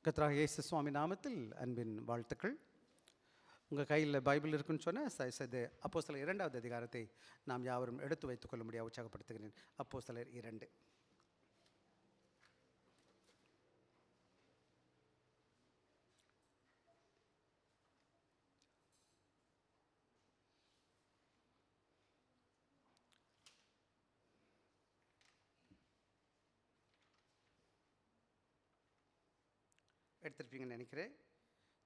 கர்த்தராகிய இயேசு சுவாமி நாமத்தில் அன்பின் வாழ்த்துக்கள். உங்கள் கையில் பைபிள் இருக்குன்னு சொன்னால் இது அப்போஸ்தலர் 2வது அதிகாரத்தை நாம் யாவரும் எடுத்து வைத்துக் கொள்ள முடியாது உற்சாகப்படுத்துகிறேன். அப்போஸ்தலர் 2. எடுத்துருப்பீங்கன்னு நினைக்கிறேன்.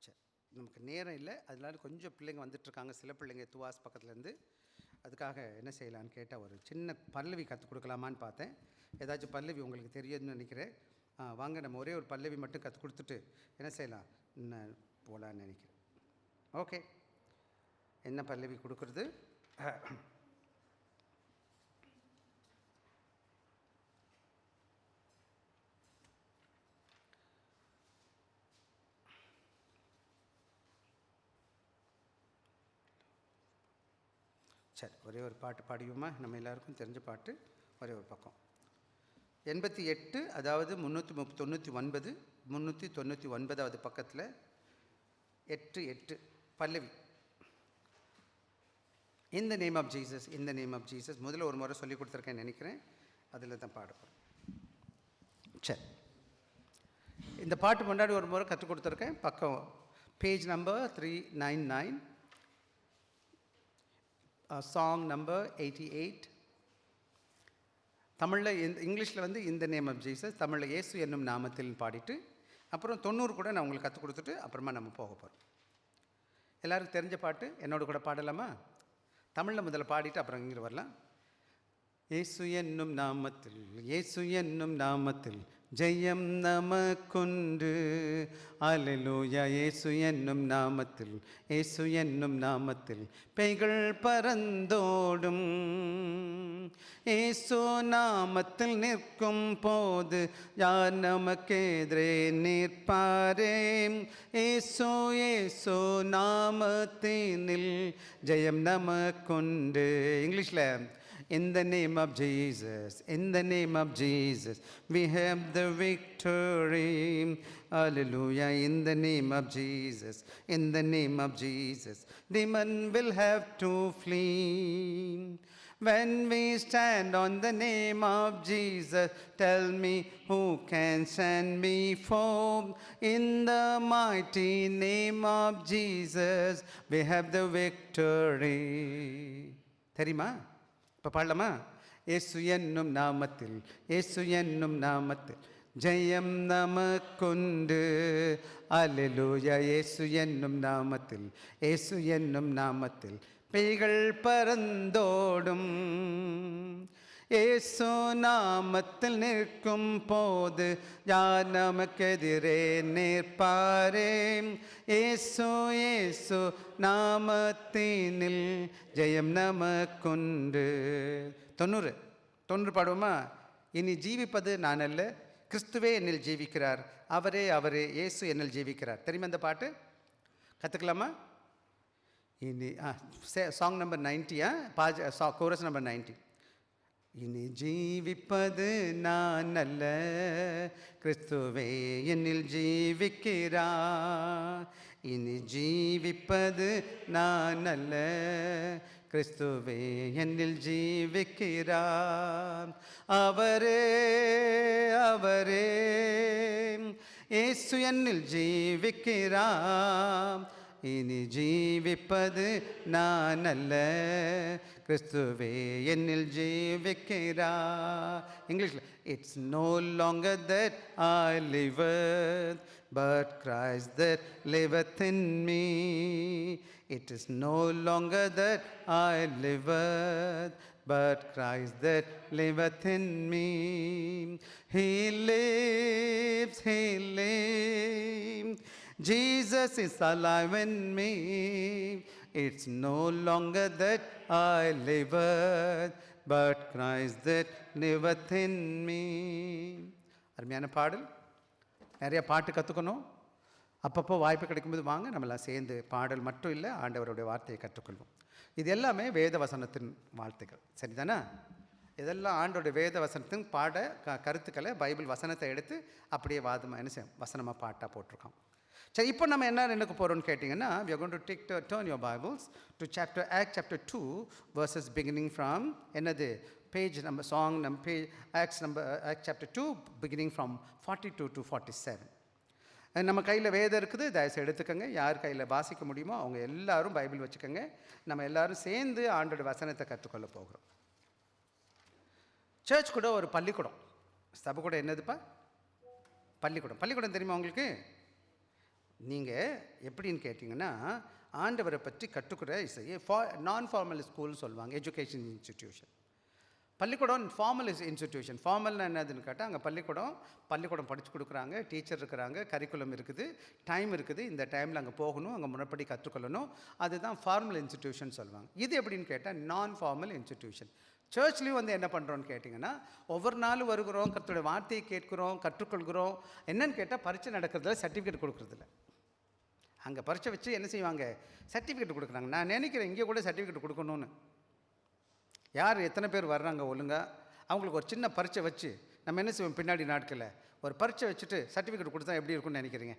சரி, நமக்கு நேரம் இல்லை, அதனால கொஞ்சம் பிள்ளைங்க வந்துட்டுருக்காங்க. சில பிள்ளைங்க துவாஸ் பக்கத்துலேருந்து. அதுக்காக என்ன செய்யலான்னு கேட்டால் ஒரு சின்ன பல்லவி கற்றுக் கொடுக்கலாமான்னு பார்த்தேன். ஏதாச்சும் பல்லவி உங்களுக்கு தெரியுதுன்னு நினைக்கிறேன். வாங்க நம்ம ஒரே ஒரு பல்லவி மட்டும் கற்றுக் கொடுத்துட்டு என்ன செய்யலாம் இன்னும் போகலான்னு நினைக்கிறேன். ஓகே, என்ன பல்லவி கொடுக்குறது? சரி, ஒரே ஒரு பாட்டு பாடியுமா? நம்ம எல்லாருக்கும் தெரிஞ்ச பாட்டு, ஒரே ஒரு பக்கம். 88, அதாவது 399, 399வது பக்கத்தில் 8 பல்லவி. இந்த நேம் ஆஃப் ஜீசஸ், இந்த நேம் ஆஃப் ஜீசஸ் முதல்ல ஒரு முறை சொல்லி கொடுத்துருக்கேன்னு நினைக்கிறேன். அதில் தான் பாடப்போம். சரி, இந்த பாட்டு முன்னாடி ஒரு முறை கற்றுக் கொடுத்துருக்கேன். பக்கம் பேஜ் நம்பர் 399, சாங் நம்பர் 88. தமிழில் இங்கிலீஷில் வந்து இந்த நேம் ஆஃப் ஜீசஸ், தமிழில் இயேசு என்னும் நாமத்தில் பாடிட்டு அப்புறம் 90 கூட நான் உங்களுக்கு கற்றுக் கொடுத்துட்டு அப்புறமா நம்ம போக போகிறோம். எல்லாருக்கும் தெரிஞ்ச பாட்டு என்னோட கூட பாடலாமா? தமிழில் முதல்ல பாடிட்டு அப்புறம் இங்கே வரலாம். இயேசு என்னும் நாமத்தில், இயேசு என்னும் நாமத்தில் ஜெயம் நமக்குண்டு. அல்லேலூயா. இயேசு என்னும் நாமத்தில், இயேசு என்னும் நாமத்தில் பேய்கள் பறந்தோடும். இயேசு நாமத்தில் நிற்கும் போது யார் நமக்கெதிரே நிற்பாரே? இயேசு இயேசு நாமத்தினில் ஜெயம் நமக்குண்டு. இங்கிலீஷில் in the name of Jesus, in the name of Jesus, we have the victory. Hallelujah. In the name of Jesus, in the name of Jesus, demon will have to flee. When we stand on the name of Jesus, tell me who can stand before? In the mighty name of Jesus, we have the victory. தெரியுமா? இப்போ பாடலாமா? இயேசு என்னும் நாமத்தில், இயேசு என்னும் நாமத்தில் ஜெயம் நமக்குண்டு. அல்லேலூயா. இயேசு என்னும் நாமத்தில், இயேசு என்னும் நாமத்தில் பேய்கள் பறந்தோடும். இயேசு நாமத்தில் நிற்கும் போது யார் நமக்கெதிரே நிற்பாரே? இயேசு இயேசு நாமத்தினில் ஜெயம் நமக்குண்டு. 90 பாடுவோமா? இனி ஜீவிப்பது நான் அல்ல, கிறிஸ்துவே என்னில் ஜீவிக்கிறார். அவரே அவரே இயேசு என்னில் ஜீவிக்கிறார். தெரியுமா இந்த பாட்டு? கற்றுக்கலாமா? இனி சாங் நம்பர் 90, கோரஸ் நம்பர் 90. இனி ஜீவிப்பது நான் அல்ல, கிறிஸ்துவே என்னில் ஜீவிக்கிறார். இனி ஜீவிப்பது நான் அல்ல, கிறிஸ்துவே என்னில் ஜீவிக்கிறார். அவரே அவரே இயேசு என்னில் ஜீவிக்கிறார். இனி ஜீவிப்பது நான் அல்ல, கிறிஸ்துவே என்னில் ஜீவிக்கிறார். இங்கிலீஷில் it's no longer that I liveth, but Christ that liveth in me. It is no longer that I liveth, but Christ that liveth in me. He lives, He lives. Jesus is alive in me. It's no longer that I liveth, but Christ that liveth in me. அருமையான பாடல். நிறைய பாட்டு கற்றுக்கணும். அப்பப்போ வாய்ப்பு கிடைக்கும்போது வாங்க, நம்மளாம் சேர்ந்து பாடல் மட்டும் இல்லை, ஆண்டவருடைய வார்த்தையை கற்றுக்கொள்வோம். இது எல்லாமே வேத வசனத்தின் வார்த்தைகள், சரிதானே? இதெல்லாம் ஆண்டோட வேத வசனத்தின் பாட கருத்துக்களை பைபிள் வசனத்தை எடுத்து அப்படியே வாதமாக என்ன செய்யும் வசனமாக பாட்டாக போட்டிருக்கோம். சரி, இப்போ நம்ம என்ன நினைக்க போகிறோம்னு கேட்டிங்கன்னா, we are going to turn your Bibles to Acts chapter 2 verses beginning from என்னது பேஜ் நம்ம சாங் நம்ம page Acts chapter 2 beginning from 42 to 47. நம்ம கையில் வேதம் இருக்குது, தயவுசெய்து எடுத்துக்கோங்க. யார் கையில் வாசிக்க முடியுமோ அவங்க எல்லாரும் பைபிள் வச்சுக்கோங்க. நம்ம எல்லாரும் சேர்ந்து ஆண்டோட வசனத்தை கற்றுக்கொள்ள போகிறோம். சர்ச் கூட ஒரு பள்ளிக்கூடம், சபை கூட என்னதுப்பா? பள்ளிக்கூடம். பள்ளிக்கூடம் தெரியுமா உங்களுக்கு? நீங்கள் எப்படின்னு கேட்டிங்கன்னா, ஆண்டவரை பற்றி கற்றுக்கிற நான் ஃபார்மல் ஸ்கூல்னு சொல்லுவாங்க, எஜுகேஷன் இன்ஸ்டிடியூஷன். பள்ளிக்கூடம் ஃபார்மல் இன்ஸ்டிடியூஷன். ஃபார்மல்னா என்னதுன்னு கேட்டால், அங்கே பள்ளிக்கூடம் படித்து கொடுக்குறாங்க, டீச்சர் இருக்கிறாங்க, கரிக்குலம் இருக்குது, டைம் இருக்குது, இந்த டைமில் அங்கே போகணும், அங்கே முறைப்படி கற்றுக்கொள்ளணும். அதுதான் ஃபார்மல் இன்ஸ்டிடியூஷன் சொல்லுவாங்க. இது எப்படின்னு கேட்டால் நான் ஃபார்மல் இன்ஸ்டிடியூஷன். சர்ச்லேயும் வந்து என்ன பண்ணுறோன்னு கேட்டிங்கன்னா, ஒவ்வொரு நாளும் வருகிறோம், கர்த்தருடைய வார்த்தையை கேட்குறோம், கற்றுக்கொள்கிறோம். என்னன்னு கேட்டால் பரீட்சை நடக்கிறதுல சர்டிஃபிகேட் கொடுக்குறதில்ல. அங்கே பரீட்சை வச்சு என்ன செய்வாங்க? சர்டிஃபிகேட் கொடுக்குறாங்க. நான் நினைக்கிறேன் இங்கே கூட சர்டிஃபிகேட் கொடுக்கணும்னு. யார் எத்தனை பேர் வர்றாங்க ஒழுங்காக அவங்களுக்கு ஒரு சின்ன பரீட்சை வச்சு நம்ம என்ன செய்வோம்? பின்னாடி நாட்களில் ஒரு பரீட்சை வச்சுட்டு சர்டிஃபிகேட் கொடுத்தா எப்படி இருக்கும்னு நினைக்கிறீங்க?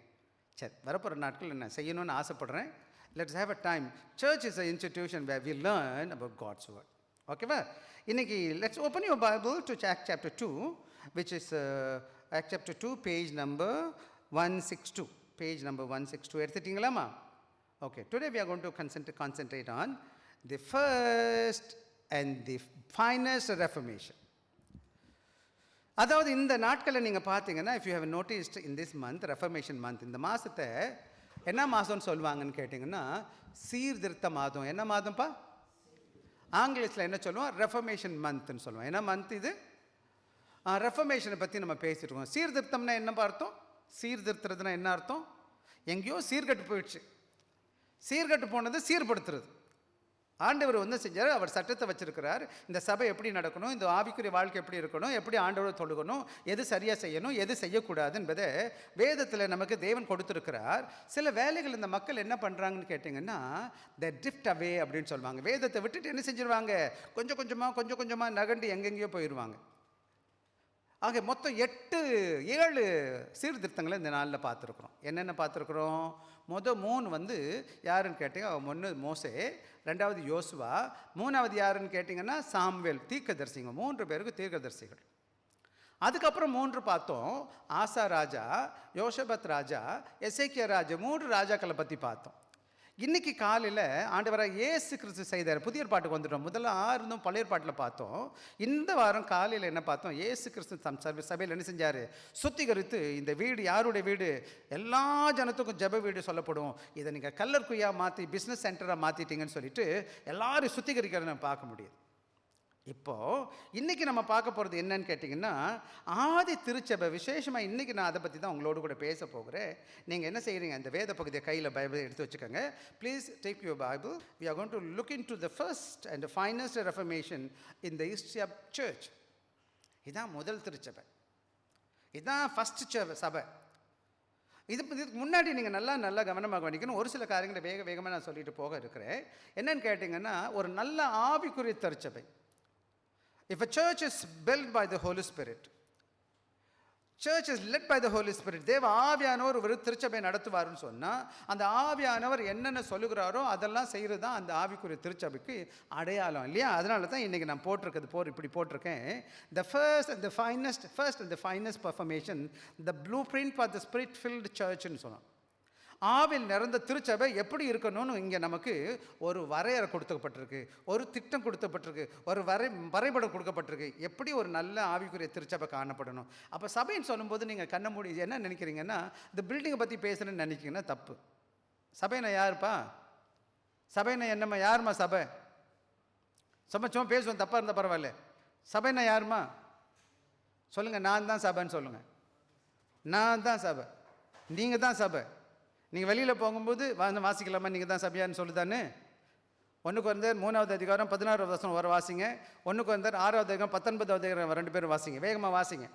சரி, வரப்போகிற நாட்கள் என்ன செய்யணும்னு ஆசைப்பட்றேன். Let's have a time. Church is a institution where we learn about God's word. ஓகேவா? இன்னைக்கு let's open your Bible to Acts chapter 2, which is Acts chapter 2, page number 162. Page number 162. எடுத்துட்டீங்களாமா? Okay. Today we are going to concentrate on the first and the finest Reformation. அதாவது இந்த நாட்களில் நீங்கள் பார்த்தீங்கன்னா, if you have noticed in this month, Reformation month, இந்த மாதத்தை என்ன மாதம்னு சொல்லுவாங்கன்னு கேட்டிங்கன்னா, சீர்திருத்த மாதம். என்ன மாதம்ப்பா? ஆங்கிலத்தில் என்ன சொல்லுவோம்? ரெஃபர்மேஷன் மந்த்னு சொல்லுவோம். என்ன மந்த் இது? ரெஃபர்மேஷனை பற்றி நம்ம பேசிட்டுருக்கோம். சீர்திருத்தம்னா என்ன அர்த்தம்? சீர்திருத்துறதுனா என்ன அர்த்தம்? எங்கேயோ சீர்கட்டு போயிடுச்சு. சீர்கட்டு போனது சீர்படுத்துறது. ஆண்டவர் வந்து செஞ்சார், அவர் சட்டத்தை வச்சிருக்கிறார். இந்த சபை எப்படி நடக்கணும், இந்த ஆவிக்குரிய வாழ்க்கை எப்படி இருக்கணும், எப்படி ஆண்டவரை தொழுகணும், எது சரியாக செய்யணும், எது செய்யக்கூடாது என்பதை வேதத்தில் நமக்கு தேவன் கொடுத்துருக்கிறார். சில வேலைகள் இந்த மக்கள் என்ன பண்ணுறாங்கன்னு கேட்டிங்கன்னா, த ட்ரிஃப்ட் அவே அப்படின்னு சொல்லுவாங்க. வேதத்தை விட்டுட்டு என்ன செஞ்சிருவாங்க? கொஞ்சம் கொஞ்சமாக நகண்டு எங்கெங்கேயோ போயிடுவாங்க. ஆக மொத்தம் 7 சீர்திருத்தங்களை இந்த நாளில் பார்த்துருக்குறோம். என்னென்ன பார்த்துருக்குறோம்? மொதல் 3 வந்து யாருன்னு கேட்டிங்க, 1 மோசே, 2வது யோசுவா, 3வது யாருன்னு கேட்டிங்கன்னா சாமுவேல். தீர்க்கதரிசிங்க, 3 பேருக்கு தீர்க்கதரிசிகள். அதுக்கப்புறம் 3 பார்த்தோம். ஆசா ராஜா, யோசபத் ராஜா, எசேக்கியா ராஜா, 3 ராஜாக்களை பற்றி பார்த்தோம். இன்றைக்கி காலையில் ஆண்டவராக இயேசு கிறிஸ்து செய்தார். புதிய பாட்டுக்கு வந்துட்டோம். முதல்ல 6 பழைய பாட்டில் பார்த்தோம். இந்த வாரம் காலையில் என்ன பார்த்தோம்? இயேசு கிறிஸ்து சபையில் என்ன செஞ்சார்? சுத்திகரித்து, இந்த வீடு யாருடைய வீடு? எல்லா ஜனத்துக்கும் ஜெப வீடு சொல்லப்படும். இதை நீங்கள் கல்லர் குய்யாக மாற்றி பிஸ்னஸ் சென்டராக மாற்றிட்டீங்கன்னு சொல்லிட்டு எல்லாரும் சுத்திகரிக்கிறத நம்ம பார்க்க முடியுது. இப்போது இன்றைக்கி நம்ம பார்க்க போகிறது என்னன்னு கேட்டிங்கன்னா, ஆதி திருச்சபை. விசேஷமாக இன்றைக்கி நான் அதை பற்றி தான் உங்களோடு கூட பேச போகிறேன். நீங்கள் என்ன செய்கிறீங்க? இந்த வேத பகுதியை கையில் பைபிள் எடுத்து வச்சுக்கோங்க. Please take your Bible. We are going to look into the first and finest reformation in the history of church. இதுதான் முதல் திருச்சபை, இதுதான் ஃபஸ்ட் சபை. இதுக்கு முன்னாடி நீங்கள் நல்லா கவனமாக கவனிக்கணும். ஒரு சில காரியங்களை வேகமாக நான் சொல்லிட்டு போக இருக்கிறேன். என்னன்னு கேட்டிங்கன்னா, ஒரு நல்ல ஆவிக்குரிய திருச்சபை. If a church is built by the Holy Spirit, church is led by the Holy Spirit, தேவ ஆவியானவர் ஒரு திருச்சபை நடத்துவார்னு சொன்னால், அந்த ஆவியானவர் என்னென்ன சொல்லுகிறாரோ அதெல்லாம் செய்கிறது தான் அந்த ஆவிக்குரிய திருச்சபைக்கு அடையாளம், இல்லையா? அதனால தான் இன்றைக்கி நான் இப்படி போட்டிருக்கேன். The first and the finest performation, the blueprint for the spirit-filled churchன்னு சொன்னோம். ஆவில் நிறைந்த திருச்சபை எப்படி இருக்கணும்னு இங்கே நமக்கு ஒரு வரையறை கொடுக்கப்பட்டிருக்கு, ஒரு திட்டம் கொடுக்கப்பட்டிருக்கு, ஒரு வரைபடம் கொடுக்கப்பட்டிருக்கு. எப்படி ஒரு நல்ல ஆவிக்குரிய திருச்சபை காணப்படணும். அப்போ சபைன்னு சொல்லும்போது நீங்கள் கண்ண மூடி என்ன நினைக்கிறீங்கன்னா, இந்த பில்டிங்கை பற்றி பேசுகிறேன்னு நினைக்கிங்கன்னா தப்பு. சபைனா யாருப்பா? சபைனா என்னம்மா? யாருமா சபை? சும்மா பேசுவோம், தப்பாக இருந்தால் பரவாயில்ல. சபைனா யாருமா சொல்லுங்கள். நான் தான் சபைன்னு சொல்லுங்கள். நான் தான் சபை, நீங்கள் தான் சபை. நீங்கள் வெளியில் போகும்போது வாசிக்கலாமா? நீங்கள் தான் சபையான்னு சொல்லுதானே. 1 கொரிந்தியர் 3வது அதிகாரம் 16வது வசனம் வர வாசிங்க. 1 கொரிந்தியர் 6வது அதிகாரம் 19வது அதிகாரம் 2 பேரும் வாசிங்க. வேகமாக வாசிங்க.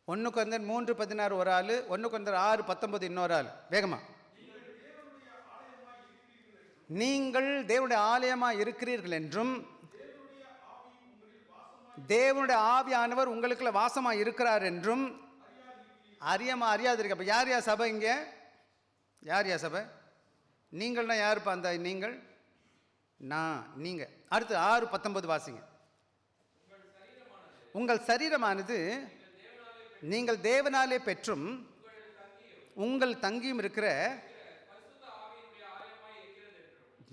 1 கொரிந்தியர் 3:16 ஒரு ஆள், 1 கொரிந்தியர் 6:19 இன்னொரு ஆள். வேகமாக. நீங்கள் தேவனுடைய ஆலயமாக இருக்கிறீர்கள் என்றும் தேவனுடைய ஆவியானவர் உங்களுக்குள்ள வாசமாக இருக்கிறார் என்றும் அறியாதிருக்க. அப்போ யார் யார் சபை இங்கே? யார் யார் சபை? நீங்கள்னா யாருப்பா அந்த நீங்கள்? நான், நீங்கள். அடுத்து 6:19 வாசிங்க. உங்கள் சரீரமானது நீங்கள் தேவனாலே பெற்றும் உங்கள் தங்கியும் இருக்கிற,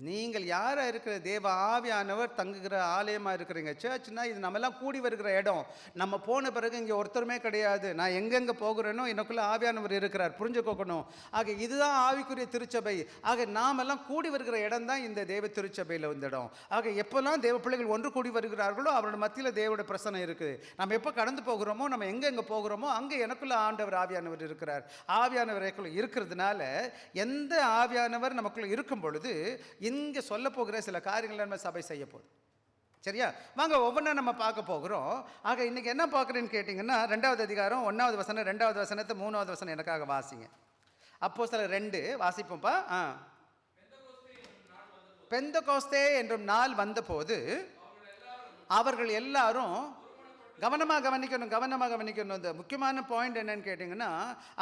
நீங்கள் யாராக இருக்கிற? தேவ ஆவியானவர் தங்குகிற ஆலயமாக இருக்கிறீங்க. சர்ச்னா இது நம்மெல்லாம் கூடி வருகிற இடம். நம்ம போன பிறகு இங்கே ஒருத்தருமே கிடையாது. நான் எங்கெங்கே போகிறேனோ எனக்குள்ள ஆவியானவர் இருக்கிறார், புரிஞ்சுக்கணும். ஆக இதுதான் ஆவிக்குரிய திருச்சபை. ஆக நாமெல்லாம் கூடி வருகிற இடம் தான் இந்த தேவ திருச்சபையில் வந்த இடம். ஆக எப்போல்லாம் தேவ பிள்ளைகள் ஒன்று கூடி வருகிறார்களோ அவரோட மத்தியில் தேவோட பிரசனம் இருக்குது. நம்ம எப்போ கடந்து போகிறோமோ, நம்ம எங்கெங்கே போகிறோமோ அங்கே எனக்குள்ள ஆண்டவர் ஆவியானவர் இருக்கிறார். ஆவியானவர் இருக்கிறதுனால எந்த ஆவியானவர் நமக்குள்ள இருக்கும் பொழுது இங்கே சொல்ல போகிற சில காரியங்களை நம்ம சபை செய்ய போகுது. சரியா? வாங்க ஒவ்வொன்றா நம்ம பார்க்க போகிறோம். ஆக இன்னைக்கு என்ன பார்க்குறேன்னு கேட்டிங்கன்னா, 2வது அதிகாரம் 1வது வசனம், 2வது வசனத்தை 3வது வசனம் எனக்காக வாசிங்க. அப்போஸ்தலர் 2 வாசிப்போம்ப்பா. பெந்தெகோஸ்தே என்றும் நாள் வந்தபோது அவர்கள் எல்லாரும், கவனமாக கவனிக்கணும். இந்த முக்கியமான பாயிண்ட் என்னன்னு கேட்டிங்கன்னா,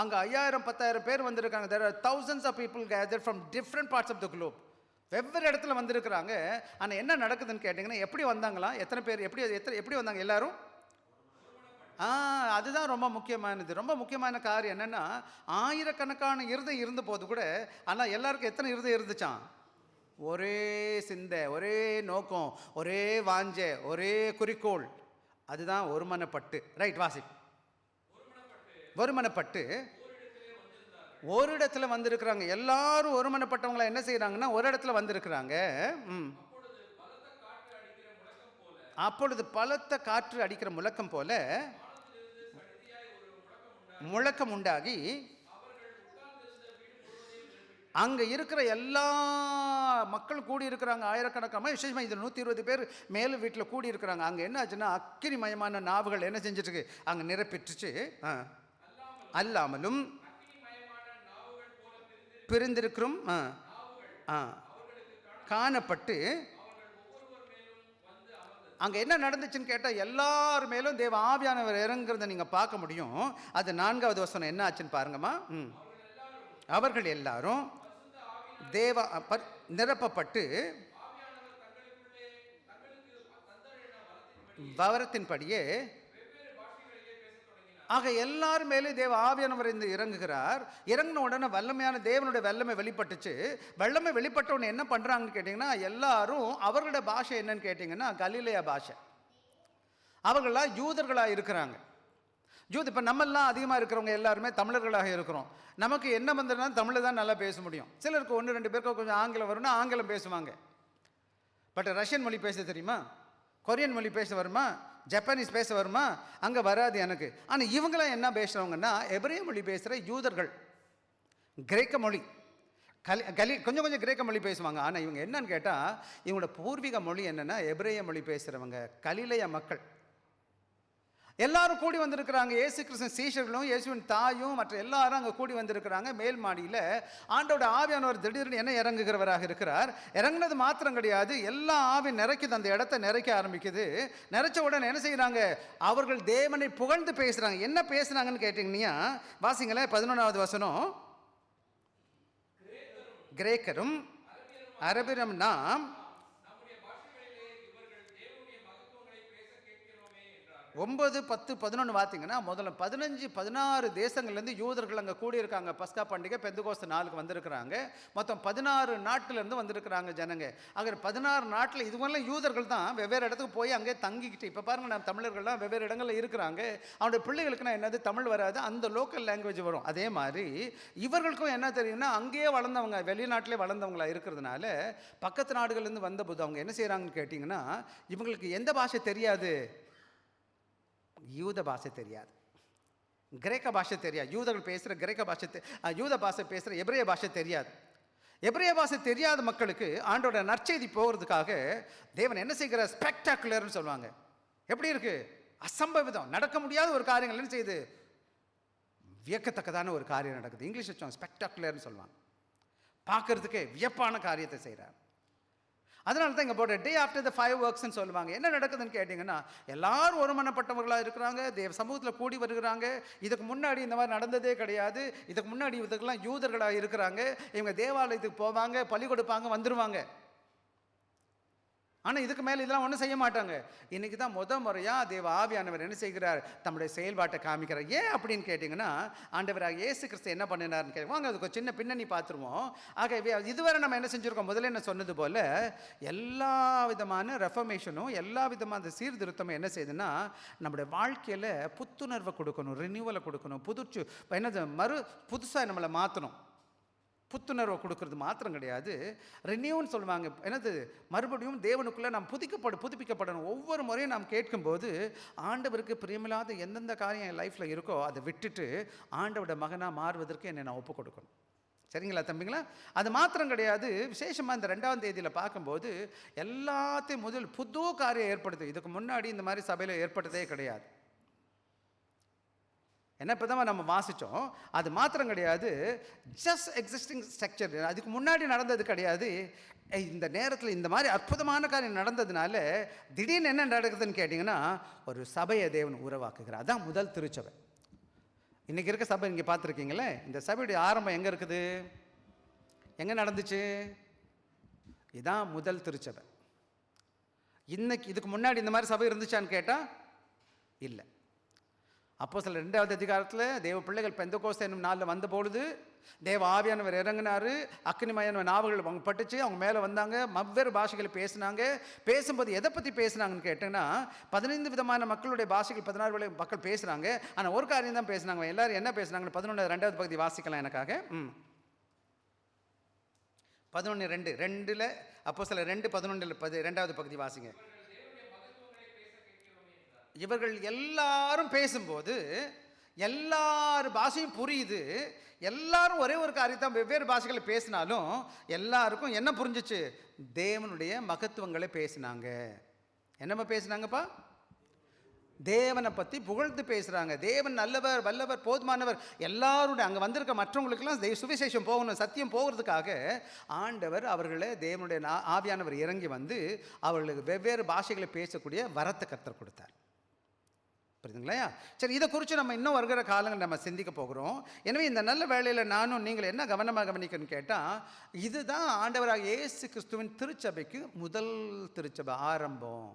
அங்கே 5000-10,000 பேர் வந்திருக்காங்க. there are thousands of people gathered from different parts of the globe. வெவ்வேறு இடத்துல வந்திருக்கிறாங்க. ஆனால் என்ன நடக்குதுன்னு கேட்டிங்கன்னா, எப்படி வந்தாங்களாம்? எத்தனை பேர்? எப்படி வந்தாங்க எல்லாரும்? அதுதான் ரொம்ப முக்கியமானது. ரொம்ப முக்கியமான காரியம் என்னென்னா, ஆயிரக்கணக்கான இருதயம் இருந்த போது கூட, ஆனால் எல்லாருக்கும் எத்தனை இருதயம் இருந்துச்சான்? ஒரே சிந்தை, ஒரே நோக்கம், ஒரே வாஞ்சை, ஒரே குறிக்கோள். அதுதான் ஒருமனப்பட்டு. ரைட், வாசி. ஒருமனப்பட்டு ஒரு இடத்துல வந்திருக்கிறாங்க. எல்லாரும் ஒருமனப்பட்டவங்களா என்ன செய்யறாங்கன்னா ஒரு இடத்துல வந்திருக்கிறாங்க. அப்பொழுது பலத்த காற்று அடிக்கிற முழக்கம் போல முழக்கம் உண்டாகி அங்க இருக்கிற எல்லா மக்கள் கூடி இருக்கிறாங்க. ஆயிரக்கணக்கான, விசேஷமா இது 120 பேர் மேலும் வீட்டில் கூடி இருக்கிறாங்க. அங்க என்ன ஆச்சுன்னா, அக்கினிமயமான நாவுகள் என்ன செஞ்சிட்டு இருக்கு? அங்க நிரப்பிட்டுச்சு. அல்லாமலும் பிரிந்திருக்கிறோம் காணப்பட்டு, அங்கே என்ன நடந்துச்சுன்னு கேட்டால் எல்லார் மேலும் தேவ ஆவியானவர் இறங்குறத நீங்கள் பார்க்க முடியும். அது 4வது வசனம் என்ன ஆச்சுன்னு பாருங்கம்மா. அவர்கள் எல்லாரும் தேவ நிரப்பப்பட்டு வரத்தின்படியே, ஆக எல்லார் மேலே தேவ ஆவியானவர் இறங்குகிறார். இறங்கின உடனே வல்லமையான தேவனுடைய வல்லமை வெளிப்பட்டுச்சு. வல்லமை வெளிப்பட்ட உடனே என்ன பண்ணுறாங்கன்னு கேட்டிங்கன்னா, எல்லாரும் அவர்களுடைய பாஷை என்னன்னு கேட்டிங்கன்னா கலிலேயா பாஷை. அவர்களாம் யூதர்களாக இருக்கிறாங்க. இப்போ நம்மெல்லாம் அதிகமாக இருக்கிறவங்க எல்லாருமே தமிழர்களாக இருக்கிறோம். நமக்கு என்ன வந்ததுன்னா தமிழ் தான் நல்லா பேச முடியும். சிலருக்கு 1-2 பேருக்கு கொஞ்சம் ஆங்கிலம் வரும்னா ஆங்கிலம் பேசுவாங்க. பட் ரஷ்யன் மொழி பேச தெரியுமா? கொரியன் மொழி பேச வருமா? ஜப்பானீஸ் பேச வருமா? அங்கே வராது எனக்கு. ஆனால் இவங்களாம் என்ன பேசுகிறவங்கன்னா எபிரேய மொழி பேசுகிற யூதர்கள். கிரேக்க மொழி கொஞ்சம் கிரேக்க மொழி பேசுவாங்க. ஆனால் இவங்க என்னன்னு கேட்டால், இவங்களோட பூர்வீக மொழி என்னென்னா எபிரேய மொழி பேசுகிறவங்க, கலிலேய மக்கள். எல்லாரும் கூடி வந்திருக்கிறாங்க. இயேசு கிறிஸ்துவின் சீஷர்களும் இயேசுவின் தாயும் மற்ற எல்லாரும் அங்கே கூடி வந்திருக்கிறாங்க. மேல் மாடியில் ஆண்டோட ஆவியானவர் திடீர்னு என்ன இறங்குகிறவராக இருக்கிறார். இறங்குனது மாத்திரம் கிடையாது, எல்லா ஆவி நிறைக்குது, அந்த இடத்த நிறைக்க ஆரம்பிக்குது. நிறைச்ச உடனே என்ன செய்கிறாங்க? அவர்கள் தேவனை புகழ்ந்து பேசுகிறாங்க. என்ன பேசுகிறாங்கன்னு கேட்டிங்கன்னா, வாசிங்களேன் 11வது வசனம். கிரேக்கரும் அரபியரும் நாம் 9, 10, 11 பார்த்தீங்கன்னா, முதல்ல 15-16 தேசங்கள்லேருந்து யூதர்கள் அங்கே கூடியிருக்காங்க. பஸ்கா பண்டிகை பெந்தெகோஸ்து நாளுக்கு வந்திருக்கிறாங்க. மொத்தம் 16 நாட்டிலேருந்து வந்திருக்கிறாங்க ஜனங்க. ஆக 16 நாட்டில் இதுவெல்லாம் யூதர்கள் தான் வெவ்வேறு இடத்துக்கு போய் அங்கே தங்கிக்கிட்டு, இப்போ பாருங்கள், நம்ம தமிழர்கள்லாம் வெவ்வேறு இடங்களில் இருக்கிறாங்க. அவனுடைய பிள்ளைகளுக்குன்னா என்னது, தமிழ் வராது, அந்த லோக்கல் லாங்குவேஜ் வரும். அதே மாதிரி இவர்களுக்கும் என்ன தெரியும்னா, அங்கேயே வளர்ந்தவங்க, வெளிநாட்டிலே வளர்ந்தவங்களா இருக்கிறதுனால பக்கத்து நாடுகள்லேருந்து வந்தபோது அவங்க என்ன செய்கிறாங்கன்னு கேட்டிங்கன்னா, இவங்களுக்கு எந்த பாஷை தெரியாது? யூத பாஷை தெரியாது, கிரேக்க பாஷை தெரியாது. யூதர்கள் பேசுகிற கிரேக்க பாஷை, யூத பாஷை பேசுகிற எபிரேய பாஷை தெரியாது. எபிரேய பாஷை தெரியாத மக்களுக்கு ஆண்டோட நற்செய்தி போகிறதுக்காக தேவன் என்ன செய்கிறார்? ஸ்பெக்டாகுலர்னு சொல்லுவாங்க. எப்படி இருக்கு? அசம்பவிதம், நடக்க முடியாத ஒரு காரியங்கள் என்ன செய்யுது? வியக்கத்தக்கதான ஒரு காரியம் நடக்குது. இங்கிலீஷ் வச்சோம் ஸ்பெக்டாகுலர்னு சொல்லுவாங்க. பார்க்கறதுக்கே வியப்பான காரியத்தை செய்கிறார். அதனால தான் இங்கே போட்ட டே ஆஃப்டர் த 5 ஒர்க்ஸ்ன்னு சொல்லுவாங்க. என்ன நடக்குதுன்னு கேட்டிங்கன்னா, எல்லாரும் ஒருமனப்பட்டவர்களாக இருக்கிறாங்க, தேவ சமூகத்தில் கூடி வருகிறாங்க. இதுக்கு முன்னாடி இந்த மாதிரி நடந்ததே கிடையாது. இதுக்கு முன்னாடி இதுக்கெல்லாம் யூதர்களாக இருக்கிறாங்க. இவங்க தேவாலயத்துக்கு போவாங்க, பலி கொடுப்பாங்க, வந்துடுவாங்க. ஆனால் இதுக்கு மேலே இதெல்லாம் ஒன்றும் செய்ய மாட்டாங்க. இன்றைக்கி தான் முறையாக தேவ ஆவியானவர் என்ன செய்கிறார், தம்முடைய செயல்பாட்டை காமிக்கிறார். ஏன் அப்படின்னு கேட்டிங்கன்னா, ஆண்டவராக இயேசு கிறிஸ்து என்ன பண்ணினார்னு கேட்குவாங்க. அதுக்கு ஒரு சின்ன பின்னணி பார்த்துருவோம். ஆகவே இதுவரை நம்ம என்ன செஞ்சுருக்கோம், முதல்ல என்ன சொன்னது போல் எல்லா விதமான ரெஃபர்மேஷனும் எல்லா விதமான சீர்திருத்தமும் என்ன செய்யுதுன்னா, நம்முடைய வாழ்க்கையில் புத்துணர்வை கொடுக்கணும், ரினியூவலை கொடுக்கணும், என்னது புதுசாக நம்மளை மாற்றணும். புத்துணர்வை கொடுக்கறது மாத்திரம் கிடையாது, ரினியூன்னு சொல்லுவாங்க. என்னது, மறுபடியும் தேவனுக்குள்ளே நாம் புதுப்பிக்கப்படணும். ஒவ்வொரு முறையும் நாம் கேட்கும்போது ஆண்டவருக்கு பிரியமில்லாத எந்தெந்த காரியம் என் லைஃப்பில் இருக்கோ அதை விட்டுட்டு ஆண்டவோட மகனாக மாறுவதற்கு என்னை நான் ஒப்பு கொடுக்கணும். சரிங்களா தம்பிங்களா? அது மாத்திரம் கிடையாது, விசேஷமாக இந்த 2ஆம் தேதியில் பார்க்கும்போது எல்லாத்தையும் முதல் புது காரியம் ஏற்படுது. இதுக்கு முன்னாடி இந்த மாதிரி சபையில் ஏற்பட்டதே கிடையாது. என்ன இப்போ தான் நம்ம வாசித்தோம். அது மாத்திரம் கிடையாது, ஜஸ்ட் எக்ஸிஸ்டிங் ஸ்ட்ரக்சர், அதுக்கு முன்னாடி நடந்தது கிடையாது. இந்த நேரத்தில் இந்த மாதிரி அற்புதமான காரியம் நடந்ததுனால திடீர்னு என்ன நடக்குதுன்னு கேட்டிங்கன்னா, ஒரு சபையை தேவன் உருவாக்குகிறார். அதான் முதல் திருச்சபை. இன்றைக்கி இருக்க சபை இங்கே பார்த்துருக்கீங்களே, இந்த சபையுடைய ஆரம்பம் எங்கே இருக்குது, எங்கே நடந்துச்சு? இதுதான் முதல் திருச்சபை. இன்னைக்கு இதுக்கு முன்னாடி இந்த மாதிரி சபை இருந்துச்சான்னு கேட்டால் இல்லை. அப்போஸ்தலர் 2வது அதிகாரத்தில் தேவ பிள்ளைகள் பெந்தெகோஸ்தே என்னும் நாளில் வந்த பொழுது தேவ ஆவியானவர் இறங்கினார், அக்கினிமயமான நாவுகள் அவங்க பட்டுச்சு, அவங்க மேலே வந்தாங்க, வெவ்வேறு பாஷைகளை பேசினாங்க. பேசும்போது எதை பற்றி பேசுனாங்கன்னு கேட்டேன்னா, 15 விதமான மக்களுடைய பாஷைகள் 16 மக்கள் பேசுகிறாங்க. ஆனால் ஒரு காரியம் தான் பேசுனாங்க. எல்லாரும் என்ன பேசுனாங்கன்னு 11 பகுதி வாசிக்கலாம் எனக்காக. 11:2 அப்போஸ்தலர் 2:11 2வது பகுதி வாசிங்க. இவர்கள் எல்லாரும் பேசும்போது எல்லார் பாஷையும் புரியுது. எல்லாரும் ஒரே ஒரு காரியத்தான் வெவ்வேறு பாஷைகளை பேசினாலும் எல்லாருக்கும் என்ன புரிஞ்சிச்சு, தேவனுடைய மகத்துவங்களை பேசினாங்க. என்னம்மா பேசினாங்கப்பா? தேவனை பற்றி புகழ்ந்து பேசுகிறாங்க. தேவன் நல்லவர், வல்லவர், போதுமானவர். எல்லாருடைய அங்கே வந்திருக்க மற்றவங்களுக்கெல்லாம் சுவிசேஷம் போகணும், சத்தியம் போகிறதுக்காக ஆண்டவர் அவர்களை தேவனுடைய ஆவியானவர் இறங்கி வந்து அவர்களுக்கு வெவ்வேறு பாஷைகளை பேசக்கூடிய வரத்தை கர்த்தர் கொடுத்தார். புரியுதுங்களா? சரி, இதை குறித்து நம்ம இன்னும் வருகிற காலங்கள் நம்ம சிந்திக்க போகிறோம். எனவே இந்த நல்ல வேளையில் நானும் நீங்கள் என்ன கவனமாக கவனிக்கணும்னு கேட்டால், இதுதான் ஆண்டவராக இயேசு கிறிஸ்துவின் திருச்சபைக்கு முதல் திருச்சபை ஆரம்பம்.